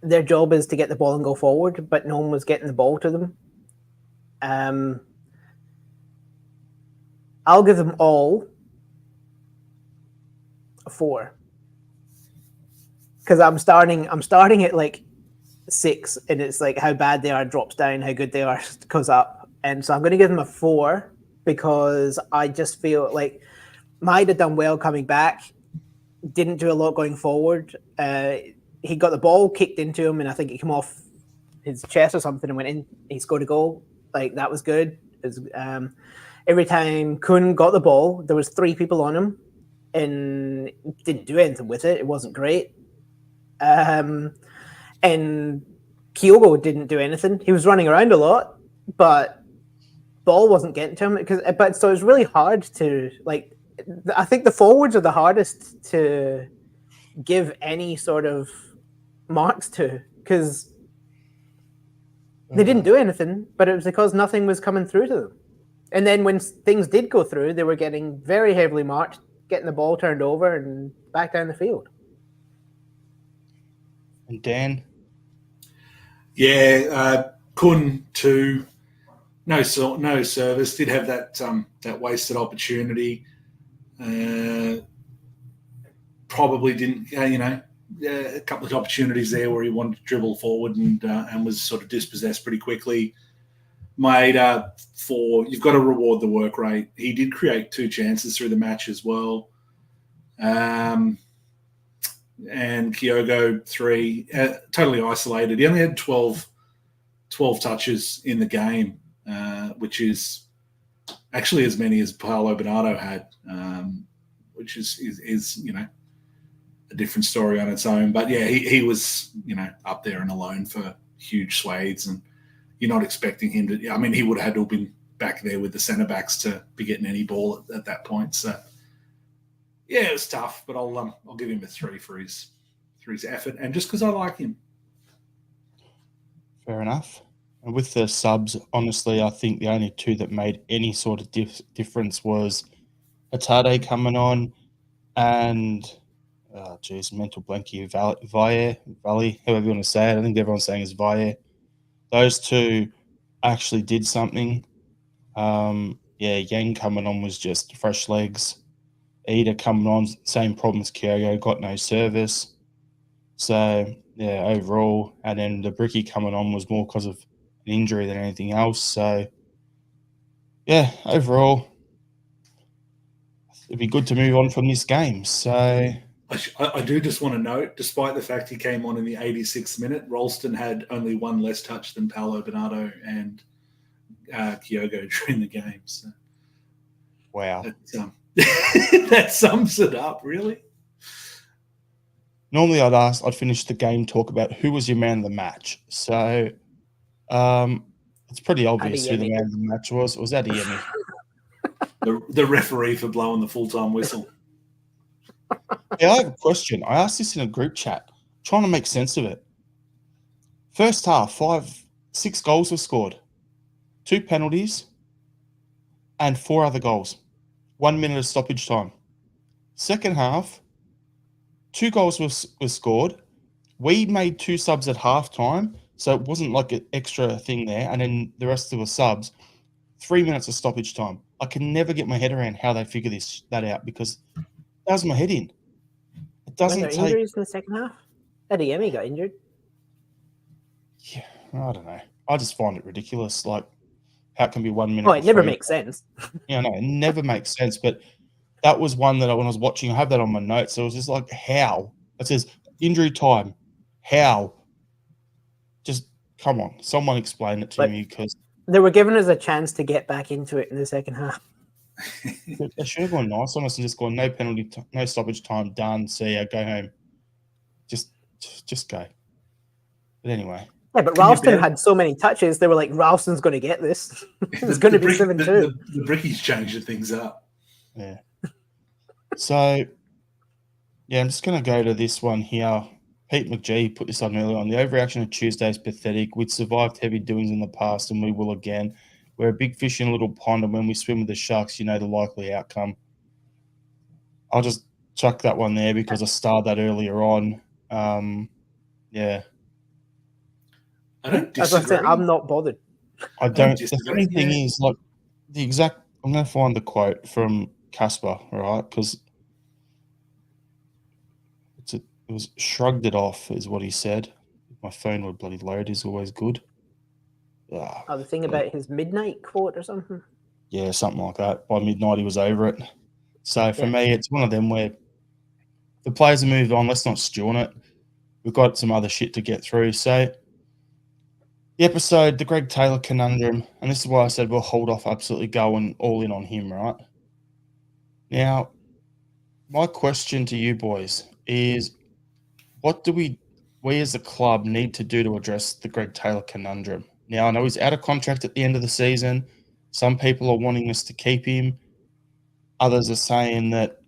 their job is to get the ball and go forward, but no one was getting the ball to them. I'll give them all a 4 because I'm starting at 6, and it's how bad they are drops down, how good they are goes up, and so I'm going to give them a 4 because I just feel like might have done well coming back, didn't do a lot going forward. He got the ball kicked into him, and I think it came off his chest or something and went in. He scored a goal. That was good. Every time Kun got the ball, there was 3 people on him, and didn't do anything with it. It wasn't great. And Kyogo didn't do anything. He was running around a lot, but ball wasn't getting to him. So it's really hard to I think the forwards are the hardest to give any sort of marks to because they didn't do anything, but it was because nothing was coming through to them. And then when things did go through, they were getting very heavily marked, getting the ball turned over and back down the field. And Dan? Yeah, Kun too. No service. Did have that wasted opportunity. Probably didn't. A couple of opportunities there where he wanted to dribble forward and was sort of dispossessed pretty quickly. Maeda, you've got to reward the work rate. He did create 2 chances through the match as well. And Kyogo 3, totally isolated. He only had 12 touches in the game, which is actually as many as Paolo Bernardo had, which is a different story on its own. But yeah, he was up there and alone for huge swathes, and you're not expecting him to. I mean, he would have had to have been back there with the centre backs to be getting any ball at that point. So yeah, it was tough, but I'll give him a 3 for his effort, and just because I like him. Fair enough. And with the subs, honestly, I think the only 2 that made any sort of difference was Atade coming on and, mental blankie, Valle, however you want to say it. I think everyone's saying is Valle. Those 2 actually did something. Yang coming on was just fresh legs. Ida coming on, same problem as Kyogo, got no service. So, yeah, overall, and then the Bricky coming on was more because of an injury than anything else. So, yeah, overall, it'd be good to move on from this game. So, I do just want to note, despite the fact he came on in the 86th minute, Ralston had only 1 less touch than Paolo Bernardo and Kyogo during the game. So, wow. That sums it up, really. Normally, I'd finish the game talk about who was your man of the match. So, it's pretty obvious who the man of the match was. It was Adeyemi. The referee for blowing the full-time whistle. Yeah, I have a question. I asked this in a group chat, trying to make sense of it. First half, 6 goals were scored, 2 penalties, and 4 other goals. 1 minute of stoppage time. Second half, 2 goals were scored. We made 2 subs at halftime, so it wasn't like an extra thing there. And then the rest of the subs, 3 minutes of stoppage time. I can never get my head around how they figure that out because it does my head in. It doesn't take injuries in the second half. Adeyemi got injured. Yeah, I don't know. I just find it ridiculous. Like, how it can be 1 minute? Well, it never makes sense. Yeah, no, it never makes sense. But that was one that when I was watching, I have that on my notes. So it was just like, how? It says injury time. How? Just come on, someone explain it to me because they were giving us a chance to get back into it in the second half. They should have gone nice on us and just gone no penalty, no stoppage time, done. See ya, go home. Just go. But anyway. Yeah, but Ralston had so many touches. They were like, Ralston's going to get this. It's going to be 7-2. The Brickies changed things up. Yeah. So, yeah, I'm just going to go to this one here. Pete McGee put this on earlier on. The overreaction of Tuesday is pathetic. We'd survived heavy doings in the past and we will again. We're a big fish in a little pond, and when we swim with the sharks, you know the likely outcome. I'll just chuck that one there because I starred that earlier on. Yeah. I don't disagree. As I said, I'm not bothered. I don't. The funny thing is, like, I'm going to find the quote from Casper, right? Because it was shrugged it off, is what he said. My phone would bloody load is always good. The thing about his midnight quote or something? Yeah, something like that. By midnight, he was over it. So for me, it's one of them where the players have moved on. Let's not stew on it. We've got some other shit to get through. So the episode, the Greg Taylor Conundrum, and this is why I said we'll hold off absolutely going all in on him, right? Now, my question to you boys is, what do we as a club need to do to address the Greg Taylor Conundrum? Now, I know he's out of contract at the end of the season. Some people are wanting us to keep him. Others are saying that,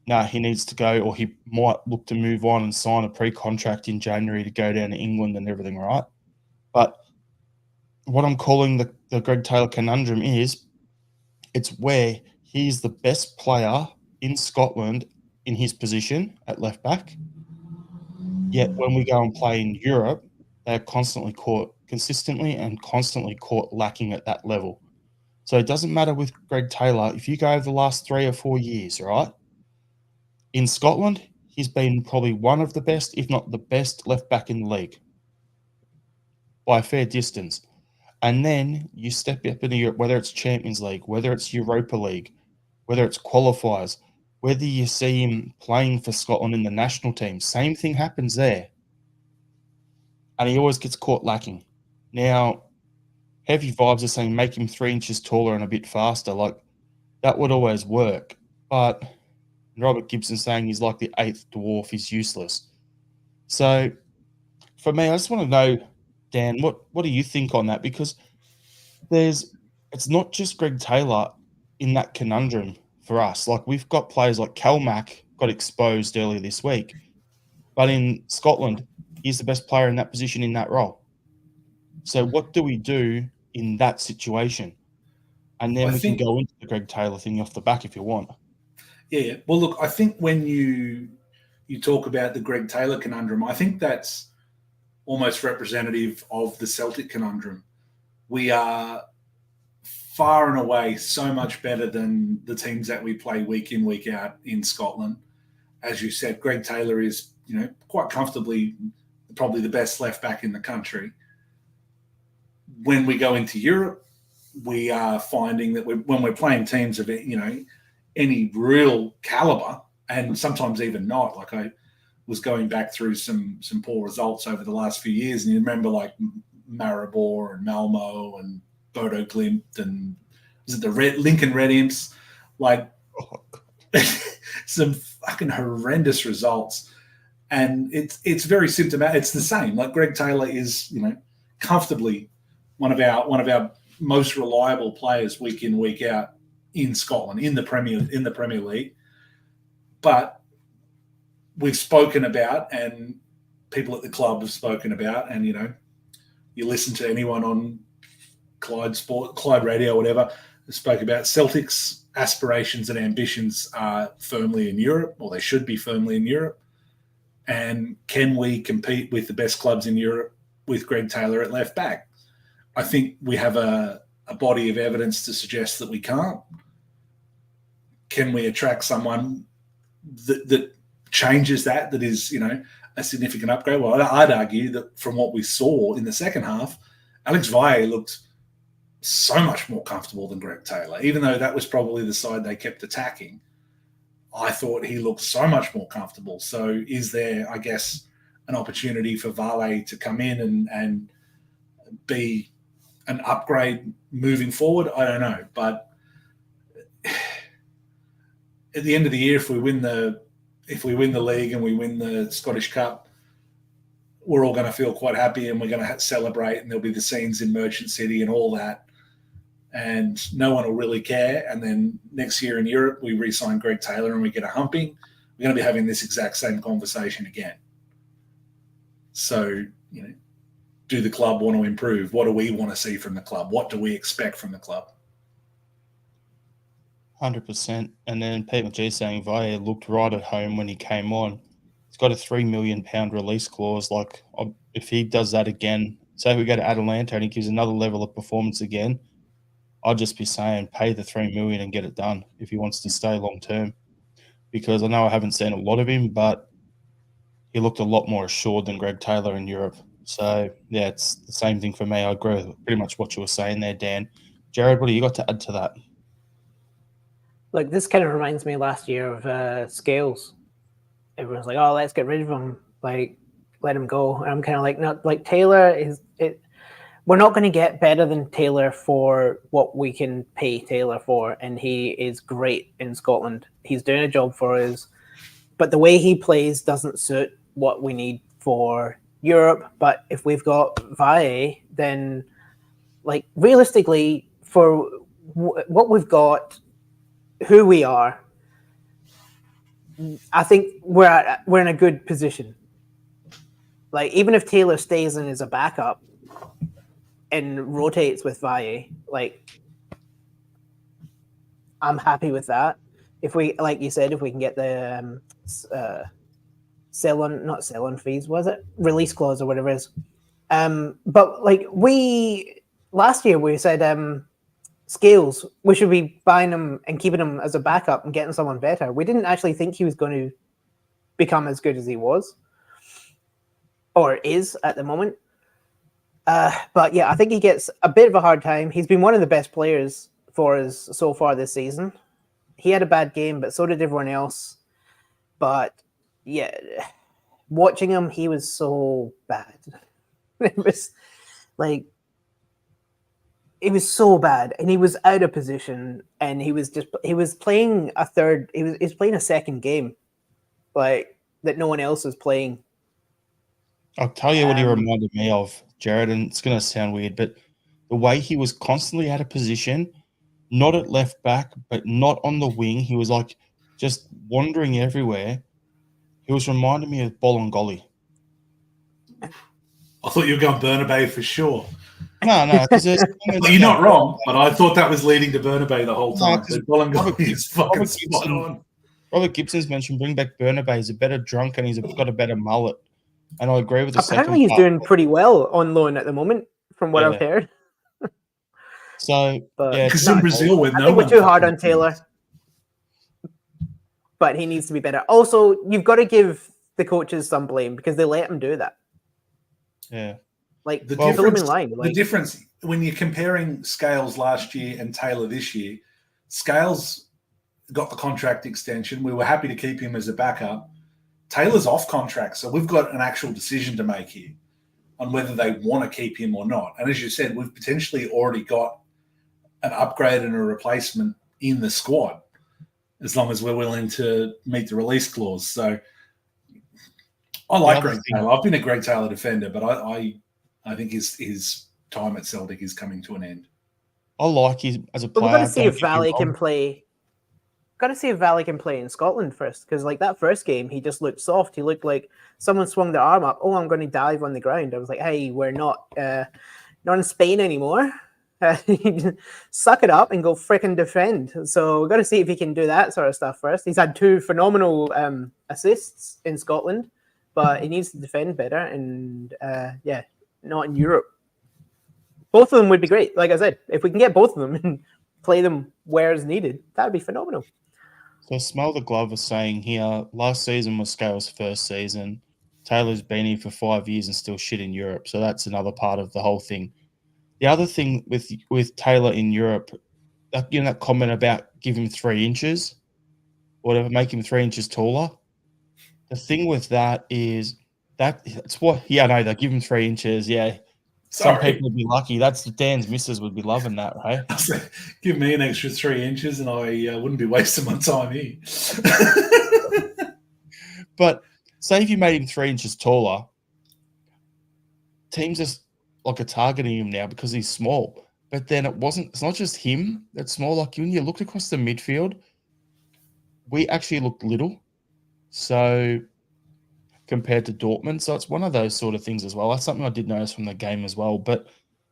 no, he needs to go, or he might look to move on and sign a pre-contract in January to go down to England and everything, right? But what I'm calling the Greg Taylor Conundrum is, it's where he's the best player in Scotland in his position at left back. Yet when we go and play in Europe, they're consistently and constantly caught lacking at that level. So it doesn't matter with Greg Taylor. If you go over the last 3 or 4 years, right? In Scotland, he's been probably one of the best, if not the best, left back in the league by a fair distance. And then you step up into Europe, whether it's Champions League, whether it's Europa League, whether it's qualifiers, whether you see him playing for Scotland in the national team, same thing happens there. And he always gets caught lacking. Now, heavy vibes are saying make him 3 inches taller and a bit faster. Like, that would always work. But Robert Gibson saying he's like the 8th dwarf, he's useless. So, for me, I just want to know, Dan, what do you think on that? Because it's not just Greg Taylor in that conundrum for us. Like, we've got players like Calmac got exposed earlier this week, but in Scotland, he's the best player in that position in that role. So what do we do in that situation? And then we can go into the Greg Taylor thing off the back if you want. Yeah. Well, look, I think when you talk about the Greg Taylor conundrum, I think that's almost representative of the Celtic conundrum. We are far and away so much better than the teams that we play week in, week out in Scotland. As you said, Greg Taylor is, quite comfortably probably the best left back in the country. When we go into Europe, we are finding that when we're playing teams of, any real caliber, and sometimes even not, like I was going back through some poor results over the last few years, and you remember like Maribor and Malmo and Bodo Glimt and was it the Lincoln Red Imps, like some fucking horrendous results. And it's very symptomatic. It's the same. Like Greg Taylor is, comfortably one of our most reliable players week in, week out in Scotland, in the Premier League. But we've spoken about, and people at the club have spoken about, and you listen to anyone on Clyde Radio, or whatever, spoke about Celtic's aspirations and ambitions are firmly in Europe, or they should be firmly in Europe. And can we compete with the best clubs in Europe with Greg Taylor at left back? I think we have a body of evidence to suggest that we can't. Can we attract someone that changes that is, a significant upgrade? Well, I'd argue that from what we saw in the second half, Alex Valle looked so much more comfortable than Greg Taylor, even though that was probably the side they kept attacking. I thought he looked so much more comfortable. So is there, I guess, an opportunity for Valle to come in and be an upgrade moving forward? I don't know. But at the end of the year, if we win the league and we win the Scottish Cup, we're all going to feel quite happy, and we're going to celebrate, and there'll be the scenes in Merchant City and all that. And no one will really care. And then next year in Europe, we re-sign Greg Taylor and we get a humping. We're going to be having this exact same conversation again. So, do the club want to improve? What do we want to see from the club? What do we expect from the club? 100%. And then Pete McGee saying Valle looked right at home when he came on. He's got a £3 million release clause. Like, if he does that again, say we go to Atalanta and he gives another level of performance again, I'd just be saying pay the $3 million and get it done if he wants to stay long term. Because I know I haven't seen a lot of him, but he looked a lot more assured than Greg Taylor in Europe. So, yeah, it's the same thing for me. I agree with pretty much what you were saying there, Dan. Jared, what do you got to add to that? Look, this kind of reminds me last year of Scales. Everyone's like, oh, let's get rid of him. Like, let him go. And I'm kind of like, no, like Taylor is it. We're not going to get better than Taylor for what we can pay Taylor for, and he is great in Scotland. He's doing a job for us, but the way he plays doesn't suit what we need for Europe. But if we've got Valle, then, like, realistically, for what we've got, who we are, I think we're in a good position. Like, even if Taylor stays in as a backup and rotates with Valle, like, I'm happy with that. If we, like you said, if we can get the not sell-on fees, was it? Release clause or whatever it is. But like last year we said Scales, we should be buying him and keeping him as a backup and getting someone better. We didn't actually think he was going to become as good as he was or is at the moment. But yeah, I think he gets a bit of a hard time. He's been one of the best players for us so far this season. He had a bad game, but so did everyone else. But yeah, watching him, he was so bad. It was like, it was so bad, and he was out of position, and he was playing a second game, like that no one else was playing. I'll tell you what he reminded me of, Jared, and it's going to sound weird, but the way he was constantly out of position, not at left back, but not on the wing. He was like just wandering everywhere. He was reminding me of Bolingoli. I thought you were going Bernabeu for sure. No, because you're not wrong, but I thought that was leading to Bernabeu the whole time. Bolingoli is fucking spot on. Robert Gibson's mentioned bring back Bernabeu. He's a better drunk and he's got a better mullet. And I agree with the Apparently he's doing pretty well on loan at the moment, from what I've heard. So, because in Brazil, I think we're too hard on Taylor, but he needs to be better. Also, you've got to give the coaches some blame because they let him do that. Yeah, like the difference when you're comparing Scales last year and Taylor this year, Scales got the contract extension. We were happy to keep him as a backup. Taylor's off contract, so we've got an actual decision to make here on whether they want to keep him or not. And as you said, we've potentially already got an upgrade and a replacement in the squad, as long as we're willing to meet the release clause. So I like Greg Taylor. I've been a Greg Taylor defender, but I think his time at Celtic is coming to an end. I like him as a player. We've got to see if Valley can play. Got to see if Valley can play in Scotland first, because like that first game, he just looked soft. He looked like someone swung their arm up. Oh, I'm going to dive on the ground. I was like, hey, we're not in Spain anymore. Suck it up and go fricking defend. So we've got to see if he can do that sort of stuff first. He's had 2 phenomenal assists in Scotland, but he needs to defend better. And not in Europe. Both of them would be great. Like I said, if we can get both of them and play them where is needed, that would be phenomenal. So Smell the Glove is saying here, last season was Scales' first season. Taylor's been here for 5 years and still shit in Europe. So that's another part of the whole thing. The other thing with Taylor in Europe, that comment about give him 3 inches, whatever, make him 3 inches taller. The thing with that is that's what, they give him 3 inches. Yeah. Sorry. Some people would be lucky. That's Dan's missus would be loving that, right? Give me an extra 3 inches and I wouldn't be wasting my time here. But say if you made him 3 inches taller, teams just are targeting him now because he's small. But then it's not just him that's small. Like when you looked across the midfield, we actually looked little. So compared to Dortmund. So it's one of those sort of things as well. That's something I did notice from the game as well. But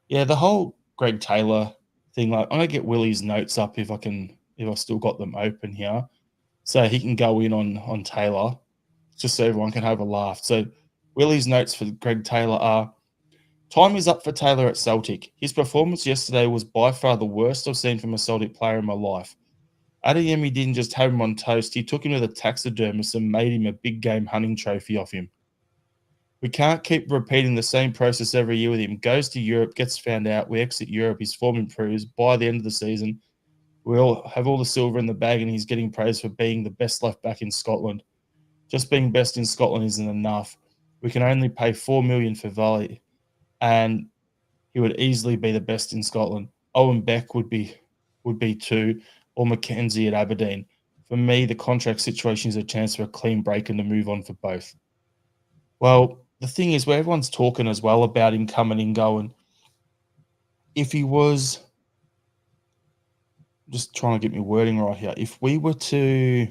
yeah, the whole Greg Taylor thing, like I'm gonna get Willie's notes up if I've still got them open here. So he can go in on Taylor, just so everyone can have a laugh. So Willie's notes for Greg Taylor are: time is up for Taylor at Celtic. His performance yesterday was by far the worst I've seen from a Celtic player in my life. Adeyemi didn't just have him on toast. He took him to the taxidermist and made him a big game hunting trophy off him. We can't keep repeating the same process every year with him. Goes to Europe, gets found out. We exit Europe. His form improves. By the end of the season, we'll have all the silver in the bag and he's getting praised for being the best left back in Scotland. Just being best in Scotland isn't enough. We can only pay $4 million for Valley and he would easily be the best in Scotland. Owen Beck would be 2, or Mackenzie at Aberdeen. For me, the contract situation is a chance for a clean break and to move on for both. Well, the thing is, where everyone's talking as well about him coming and going, if he was, just trying to get my wording right here, if we were to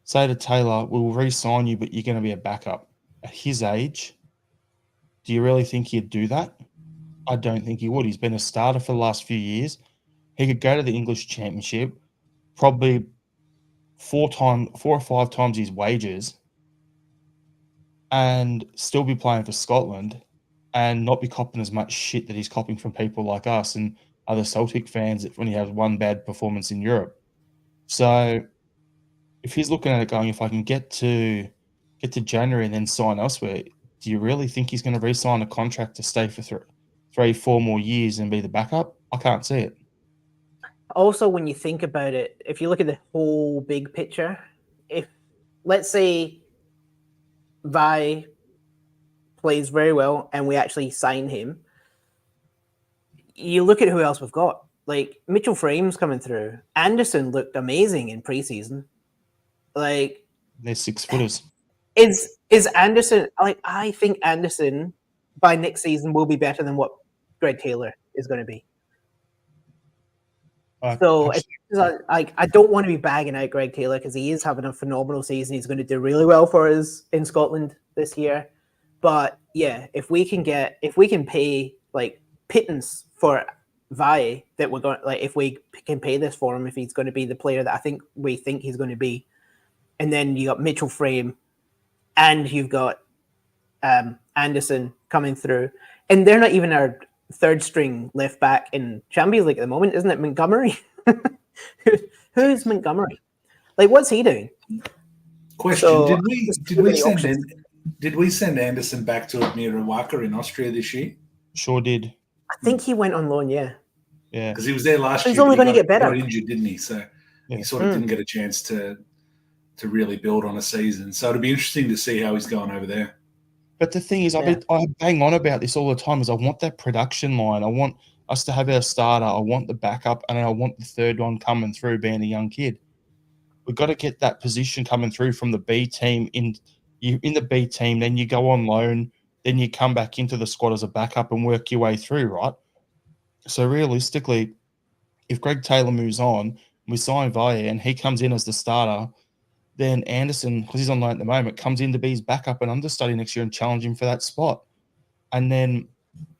say to Taylor, we'll re-sign you, but you're going to be a backup, at his age, do you really think he'd do that? I don't think he would. He's been a starter for the last few years. He could go to the English Championship, probably 4 or 5 times his wages, and still be playing for Scotland and not be copping as much shit that he's copping from people like us and other Celtic fans when he has one bad performance in Europe. So if he's looking at it going, if I can get to January and then sign elsewhere, do you really think he's going to re-sign a contract to stay for 3-4 more years and be the backup? I can't see it. Also, when you think about it, if you look at the whole big picture, if let's say Vi plays very well and we actually sign him, you look at who else we've got. Like Mitchell Frame's coming through. Anderson looked amazing in preseason. Like they're 6-footers. Is Anderson, like, I think Anderson by next season will be better than what Greg Taylor is going to be. So I don't want to be bagging out Greg Taylor because he is having a phenomenal season. He's going to do really well for us in Scotland this year. But yeah, if we can pay like pittance for Vi, that we're going, like, if we can pay this for him, if he's going to be the player that we think he's going to be, and then you got Mitchell Frame, and you've got Anderson coming through, and they're not even our third string left back in Champions League at the moment, isn't it? Montgomery. Who's Montgomery? Like, what's he doing? Question: So, did we send Anderson back to Admira Wacker in Austria this year? Sure did. I think he went on loan. Yeah. Because he was there last year. He's only going to get better. He got injured, didn't he? So he sort of didn't get a chance to really build on a season. So it'll be interesting to see how he's going over there. But the thing is, I bang on about this all the time, is I want that production line. I want us to have our starter. I want the backup, and I want the third one coming through being a young kid. We've got to get that position coming through from the B team. In the B team, then you go on loan, then you come back into the squad as a backup and work your way through, right? So realistically, if Greg Taylor moves on, we sign Vaya and he comes in as the starter, then Anderson, because he's on loan at the moment, comes in to be his backup and understudy next year and challenge him for that spot. And then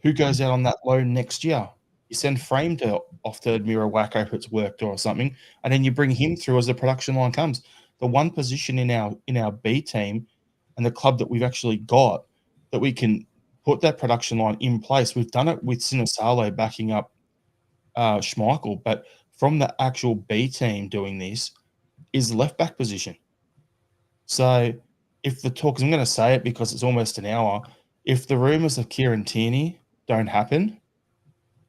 who goes out on that loan next year? You send Frame off to Admira Wacker if it's worked or something, and then you bring him through as the production line comes. The one position in our B team and the club that we've actually got that we can put that production line in place. We've done it with Sinisalo backing up Schmeichel, but from the actual B team doing this is the left back position. So if the talk, because I'm going to say it because it's almost an hour, if the rumours of Kieran Tierney don't happen,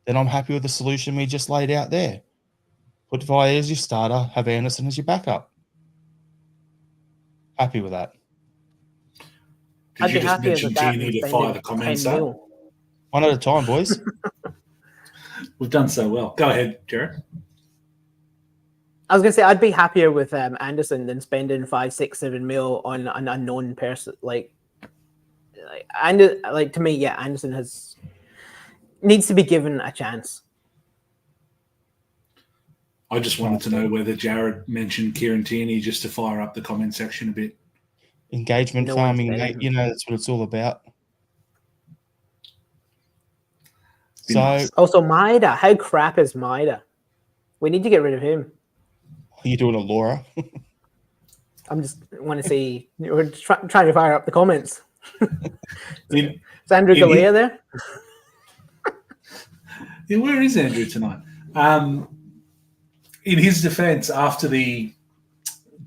then I'm happy with the solution we just laid out there. Put Vaya as your starter, have Anderson as your backup. Happy with that. Did you just mention Tierney to fire the comments up? One at a time, boys. We've done so well. Go ahead, Jared. I was going to say I'd be happier with Anderson than spending 5, 6, 7 mil on an unknown person. To me, yeah, Anderson needs to be given a chance. I just wanted to know whether Jared mentioned Kieran Tierney just to fire up the comment section a bit. Engagement farming, mate. You know, that's what it's all about. So, nice. Also, Maeda. How crap is Maeda? We need to get rid of him. Are you doing a Laura? I'm just want to see. We're trying to fire up the comments. Is Andrew Galea there? Yeah, where is Andrew tonight? In his defence, after the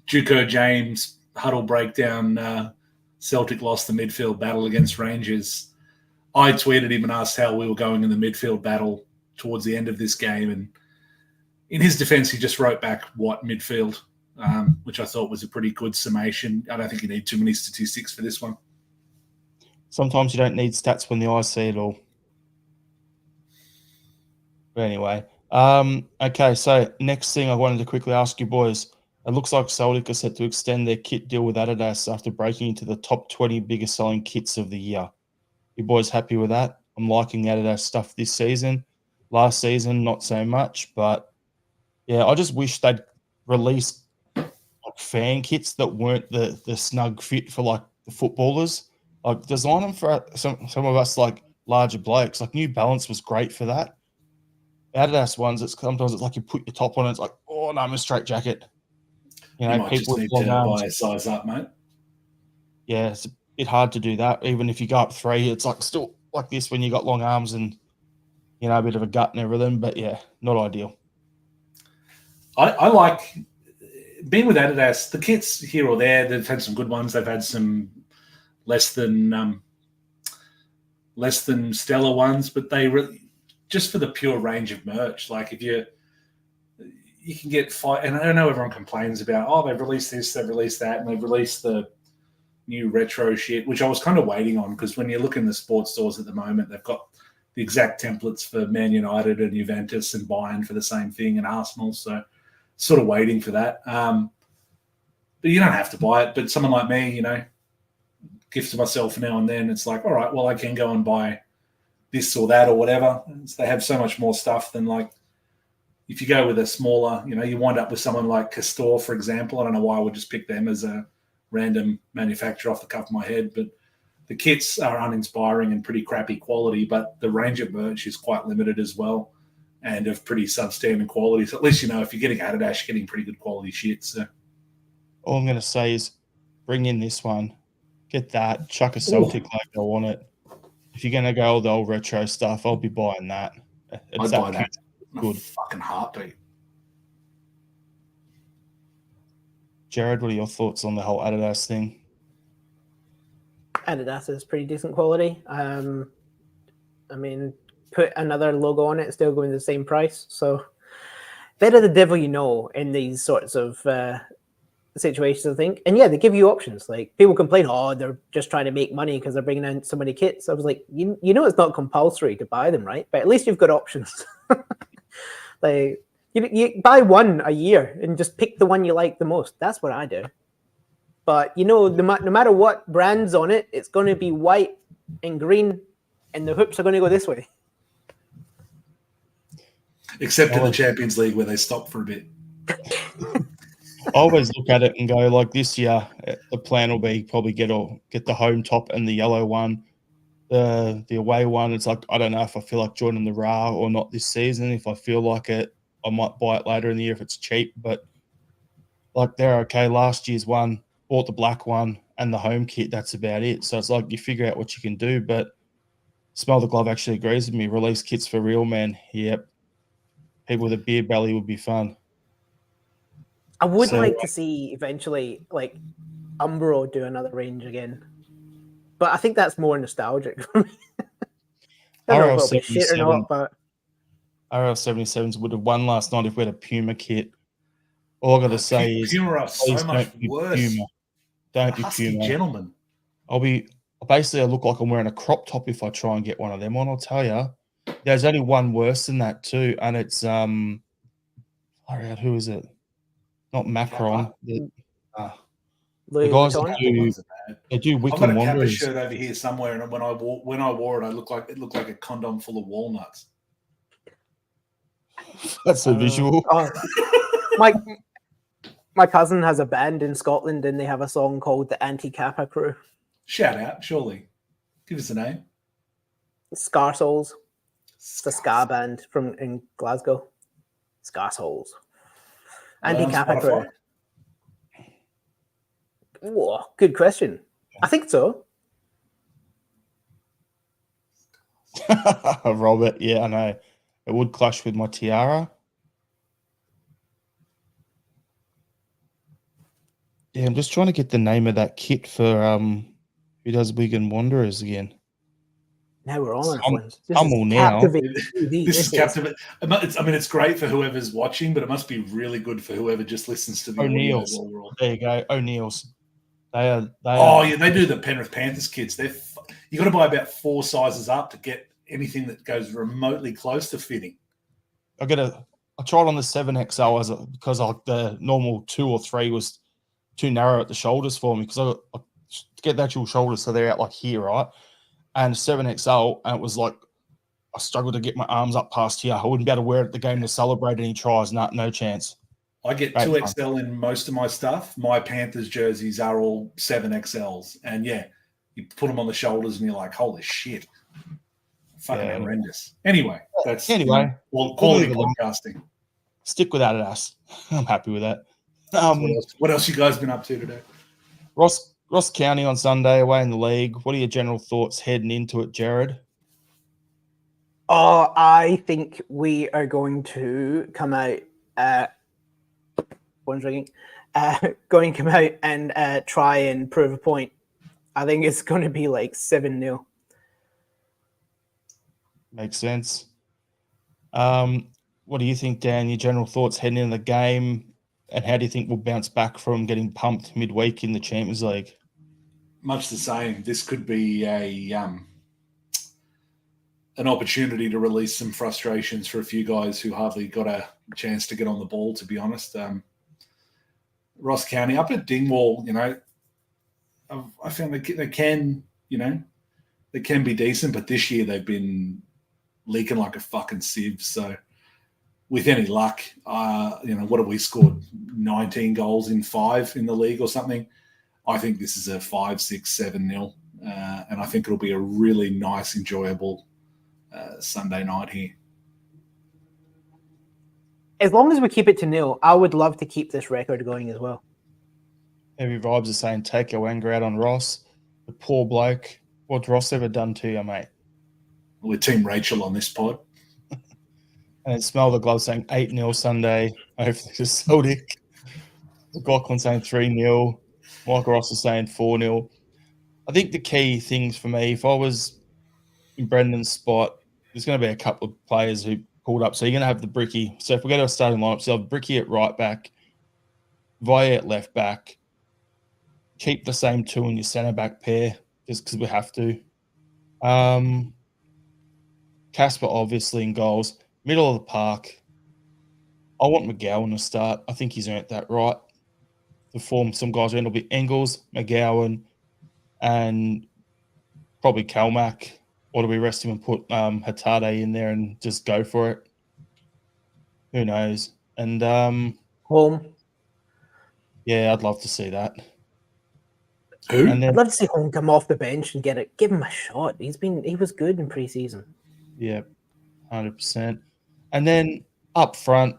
Juco James huddle breakdown, Celtic lost the midfield battle against Rangers. I tweeted him and asked how we were going in the midfield battle towards the end of this game. And in his defence, he just wrote back, "What midfield?" Which I thought was a pretty good summation. I don't think you need too many statistics for this one. Sometimes you don't need stats when the eyes see it all. But anyway, okay, so next thing I wanted to quickly ask you boys. It looks like Celtic are set to extend their kit deal with Adidas after breaking into the top 20 biggest selling kits of the year. You boys happy with that? I'm liking the Adidas stuff this season. Last season, not so much, but yeah, I just wish they'd release fan kits that weren't the snug fit for like the footballers. Like design them for some of us like larger blokes. Like New Balance was great for that. Adidas ones, sometimes it's like you put your top on, and it's like, oh no, I'm a straight jacket. You might just need to buy a size up, mate. Yeah, it's a bit hard to do that. Even if you go up 3, it's like still like this when you got long arms and a bit of a gut and everything. But yeah, not ideal. I like being with Adidas. The kits here or there, they've had some good ones. They've had some less than stellar ones, but they really just for the pure range of merch. Like if you can get and I know everyone complains about, they've released this, they've released that, and they've released the new retro shit, which I was kind of waiting on because when you look in the sports stores at the moment, they've got the exact templates for Man United and Juventus and Bayern for the same thing and Arsenal. So sort of waiting for that. But you don't have to buy it. But someone like me, gift to myself now and then, it's like, all right, well, I can go and buy this or that or whatever. They have so much more stuff than like, if you go with a smaller, you wind up with someone like Castor, for example. I don't know why I would just pick them as a random manufacturer off the cuff of my head, but the kits are uninspiring and pretty crappy quality, but the range of merch is quite limited as well and of pretty substandard quality. So at least, if you're getting Adidas, you're getting pretty good quality shit. So all I'm going to say is bring in this one, get that, chuck a Celtic logo on it. If you're going to go all the old retro stuff, I'll be buying that. I'd buy that. Good fucking heartbeat. Jared, what are your thoughts on the whole Adidas thing? Adidas is pretty decent quality. Put another logo on it, it's still going to the same price. So better the devil you know in these sorts of situations, I think. And yeah, they give you options. Like people complain, they're just trying to make money because they're bringing in so many kits. I was like, it's not compulsory to buy them, right? But at least you've got options. Like you buy one a year and just pick the one you like the most. That's what I do. But no matter what brand's on it, it's going to be white and green, and the hoops are going to go this way. Except in the Champions League where they stop for a bit. I always look at it and go, like this year, the plan will be probably get the home top and the yellow one. The away one, it's like, I don't know if I feel like joining the RA or not this season. If I feel like it, I might buy it later in the year if it's cheap. But like they're okay. Last year's one, bought the black one and the home kit. That's about it. So it's like you figure out what you can do. But Smell the Glove actually agrees with me. Release kits for real, man. Yep. People with a beer belly would be fun. I would like to see eventually like Umbro do another range again. But I think that's more nostalgic for me. I don't know if it'll be shit or not, but RL77s would have won last night if we had a Puma kit. All I got to say is Puma are so much worse. Puma. Don't be Husky Puma. Gentlemen. I look like I'm wearing a crop top if I try and get one of them on. I'll tell you. There's only one worse than that too, and it's who is it? Not Macron. The guys they do Wickham Wanderers. I've got a Kappa shirt over here somewhere, and when I wore it, it looked like a condom full of walnuts. That's a visual. My cousin has a band in Scotland, and they have a song called the Anti-Kappa Crew. Shout out, surely. Give us a name. Scar Souls. It's a ska band in Glasgow. Scar Souls. Anti-Kappa Crew. Whoa, good question. I think so. Robert, yeah, I know. It would clash with my tiara. Yeah, I'm just trying to get the name of that kit for who does Wigan Wanderers again. Now we're all on ones. This is captivating. It's great for whoever's watching, but it must be really good for whoever just listens to the O'Neill's. world. There you go, O'Neill's. They do the Penrith Panthers kids. You got to buy about 4 sizes up to get anything that goes remotely close to fitting. I tried on the 7XL because the normal 2 or 3 was too narrow at the shoulders for me because I to get the actual shoulders so they're out like here, right? And 7XL, and it was like I struggled to get my arms up past here. I wouldn't be able to wear it at the game to celebrate any tries. No chance. I get 2XL in most of my stuff. My Panthers jerseys are all 7XLs. And yeah, you put them on the shoulders and you're like, holy shit. Fucking horrendous. Anyway, that's quality podcasting. Stick with Adidas. I'm happy with that. What else you guys been up to today? Ross Ross County on Sunday away in the league. What are your general thoughts heading into it, Jared? Oh, I think we are going to come out. One's ringing. Going to come out and try and prove a point. I think it's going to be like 7-0. Makes sense. What do you think, Dan? Your general thoughts heading into the game, and how do you think we'll bounce back from getting pumped midweek in the Champions League? Much the same. This could be an opportunity to release some frustrations for a few guys who hardly got a chance to get on the ball, to be honest. Ross County up at Dingwall, I found they can be decent, but this year they've been leaking like a fucking sieve. So with any luck, what have we scored? 19 goals in 5 in the league or something. I think this is a 5, 6, 7-0. And I think it'll be a really nice, enjoyable Sunday night here. As long as we keep it to 0, I would love to keep this record going as well. Heavy Vibes are saying take your anger out on Ross. The poor bloke. What's Ross ever done to you, mate? We're Team Rachel on this pod. And then Smell the Glove saying 8-0 Sunday. Hopefully to Celtic. McLaughlin saying 3-0. Michael Ross is saying 4-0. I think the key things for me, if I was in Brendan's spot, there's going to be a couple of players who pulled up. So you're going to have the Bricky. So if we go to a starting lineup, so you have Bricky at right back, Via at left back, keep the same two in your centre back pair just because we have to. Casper obviously in goals. Middle of the park, I want McGowan to start. I think he's earned that right. To form some guys around will be Engels, McGowan, and probably Kalmack. Or do we rest him and put Hatade in there and just go for it? Who knows? And Home. Yeah, I'd love to see that. Who? I'd love to see Home come off the bench and give him a shot. He was good in pre-season. Yeah, 100%. And then up front,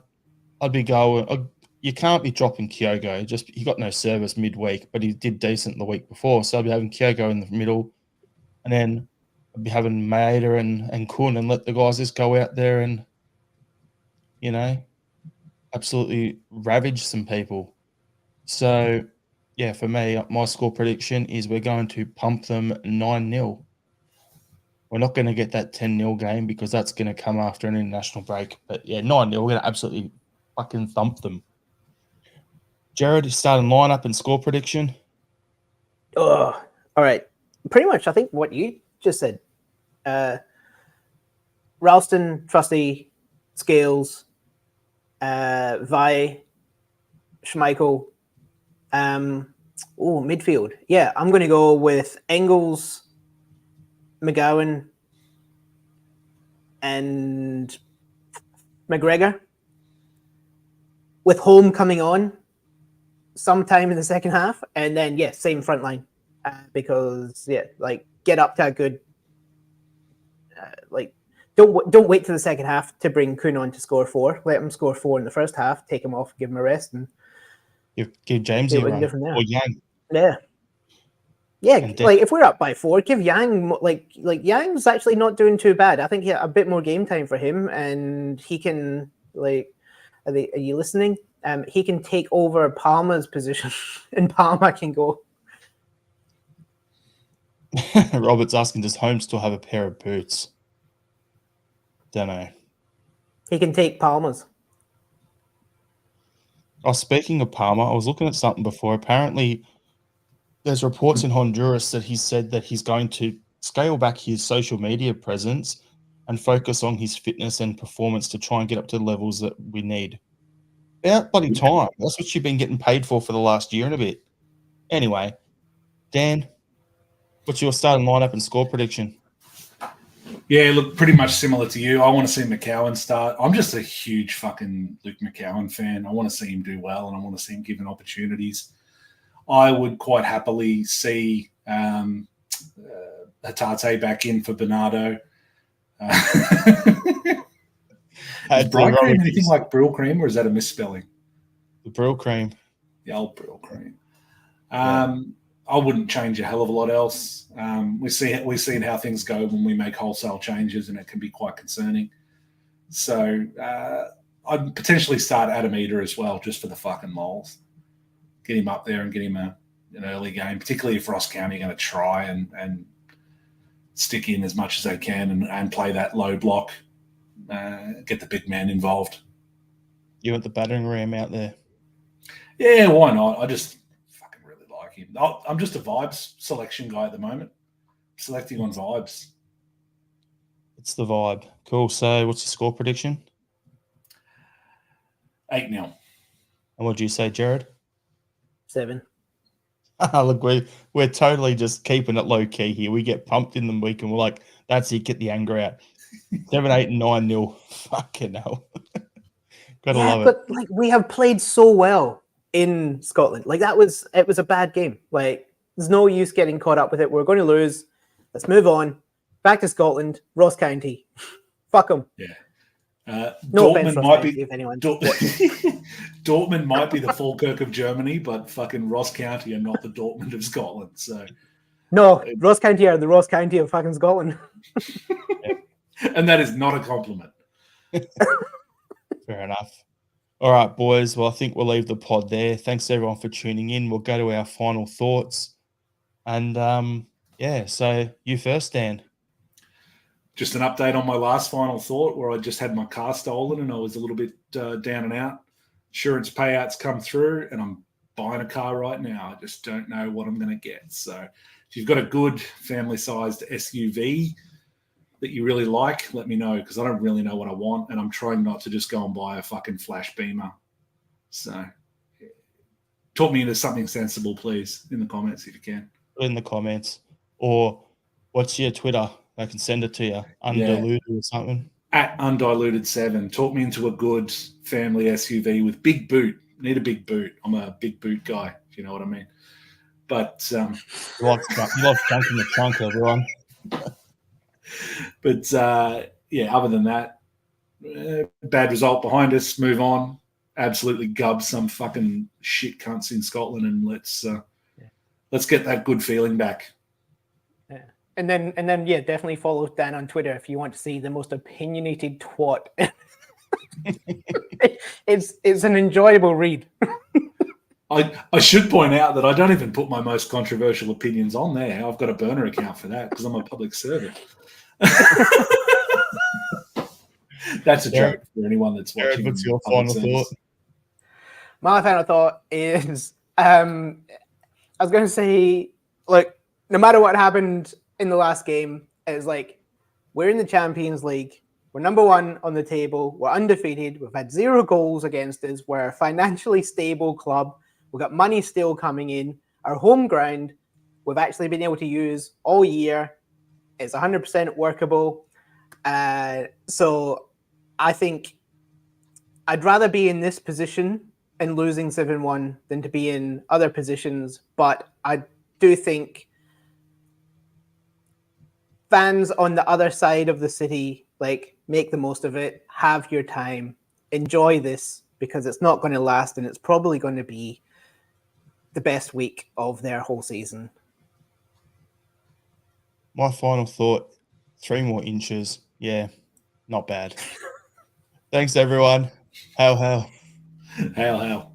I'd be going. You can't be dropping Kyogo. He got no service midweek, but he did decent the week before. So I'd be having Kyogo in the middle, and then I'd be having Maeda and Kun, and let the guys just go out there and, absolutely ravage some people. So, yeah, for me, my score prediction is we're going to pump them 9-0. We're not going to get that 10-0 game because that's going to come after an international break. But, yeah, 9-0, we're going to absolutely fucking thump them. Jared, starting lineup and score prediction? Oh, all right. Pretty much, I think what you just said. Ralston, Trusty, Scales, Vi, Schmeichel. Midfield. Yeah, I'm going to go with Engels, McGowan, and McGregor. With Home coming on sometime in the second half, and then same front line because get up to a good don't wait till the second half to bring Kun on to score 4. Let him score 4 in the first half. Take him off, give him a rest, and give James a run or Yang. Yeah. If we're up by 4, give Yang Yang's actually not doing too bad. I think a bit more game time for him, and he can Are you listening? He can take over Palmer's position, and Palmer can go. Robert's asking, does Holmes still have a pair of boots? Don't know. He can take Palmer's. Oh, speaking of Palmer, I was looking at something before. Apparently, there's reports in Honduras that he said that he's going to scale back his social media presence and focus on his fitness and performance to try and get up to the levels that we need. About bloody time. That's what you've been getting paid for the last year and a bit. Anyway, Dan, what's your starting lineup and score prediction? Yeah, look, pretty much similar to you. I want to see McCowan start. I'm just a huge fucking Luke McCowan fan. I want to see him do well, and I want to see him given opportunities. I would quite happily see Hatate back in for Bernardo. Is Bright Cream anything like Brill Cream, or is that a misspelling? The Brill Cream. The old Brill Cream. I wouldn't change a hell of a lot else. We've seen how things go when we make wholesale changes, and it can be quite concerning. So I'd potentially start Adam Eder as well, just for the fucking moles. Get him up there and get him an early game, particularly if Ross County are going to try and stick in as much as they can and play that low block, get the big man involved. You want the battering ram out there? Yeah, why not? I just fucking really like him. I'm just a vibes selection guy at the moment. Selecting on vibes. It's the vibe. Cool. So what's your score prediction? 8-0. And what do you say, Jared? 7. Look, we're totally just keeping it low key here. We get pumped in the week and we're like, that's it, get the anger out. 7, 8, and 9-0. Fucking hell. Gotta love it. But like we have played so well in Scotland. Like it was a bad game. Like there's no use getting caught up with it. We're going to lose. Let's move on. Back to Scotland, Ross County. Fuck them. Yeah. No Dortmund offense, Ross might County, be if anyone. Dortmund might be the Falkirk of Germany, but fucking Ross County are not the Dortmund of Scotland. So no, Ross County are the Ross County of fucking Scotland. And that is not a compliment. Fair enough. All right, boys. Well, I think we'll leave the pod there. Thanks everyone for tuning in. We'll go to our final thoughts. And so you first, Dan. Just an update on my last final thought where I just had my car stolen and I was a little bit down and out. Insurance payouts come through and I'm buying a car right now. I just don't know what I'm going to get. So if you've got a good family-sized SUV that you really like, let me know because I don't really know what I want and I'm trying not to just go and buy a fucking flash beamer. So talk me into something sensible, please, in the comments if you can. Put it in the comments. Or what's your Twitter? I can send it to you. Undiluted or something. At Undiluted7. Talk me into a good family SUV with big boot. Need a big boot. I'm a big boot guy, if you know what I mean. But you love junk in the trunk, everyone. But other than that, bad result behind us. Move on. Absolutely gub some fucking shit cunts in Scotland, and let's get that good feeling back. Yeah. And then definitely follow Dan on Twitter if you want to see the most opinionated twat. It's an enjoyable read. I should point out that I don't even put my most controversial opinions on there. I've got a burner account for that because I'm a public servant. That's a joke for anyone that's watching. What's your final thought? My final thought is, I was going to say, like, no matter what happened in the last game, it's like we're in the Champions League. We're number 1 on the table. We're undefeated. We've had 0 goals against us. We're a financially stable club. We've got money still coming in. Our home ground, we've actually been able to use all year. It's 100% workable. So I think I'd rather be in this position and losing 7-1 than to be in other positions. But I do think fans on the other side of the city, like, make the most of it. Have your time. Enjoy this because it's not going to last and it's probably going to be the best week of their whole season. My final thought, 3 more inches. Yeah, not bad. Thanks, everyone. Hail, hail. Hail, hail.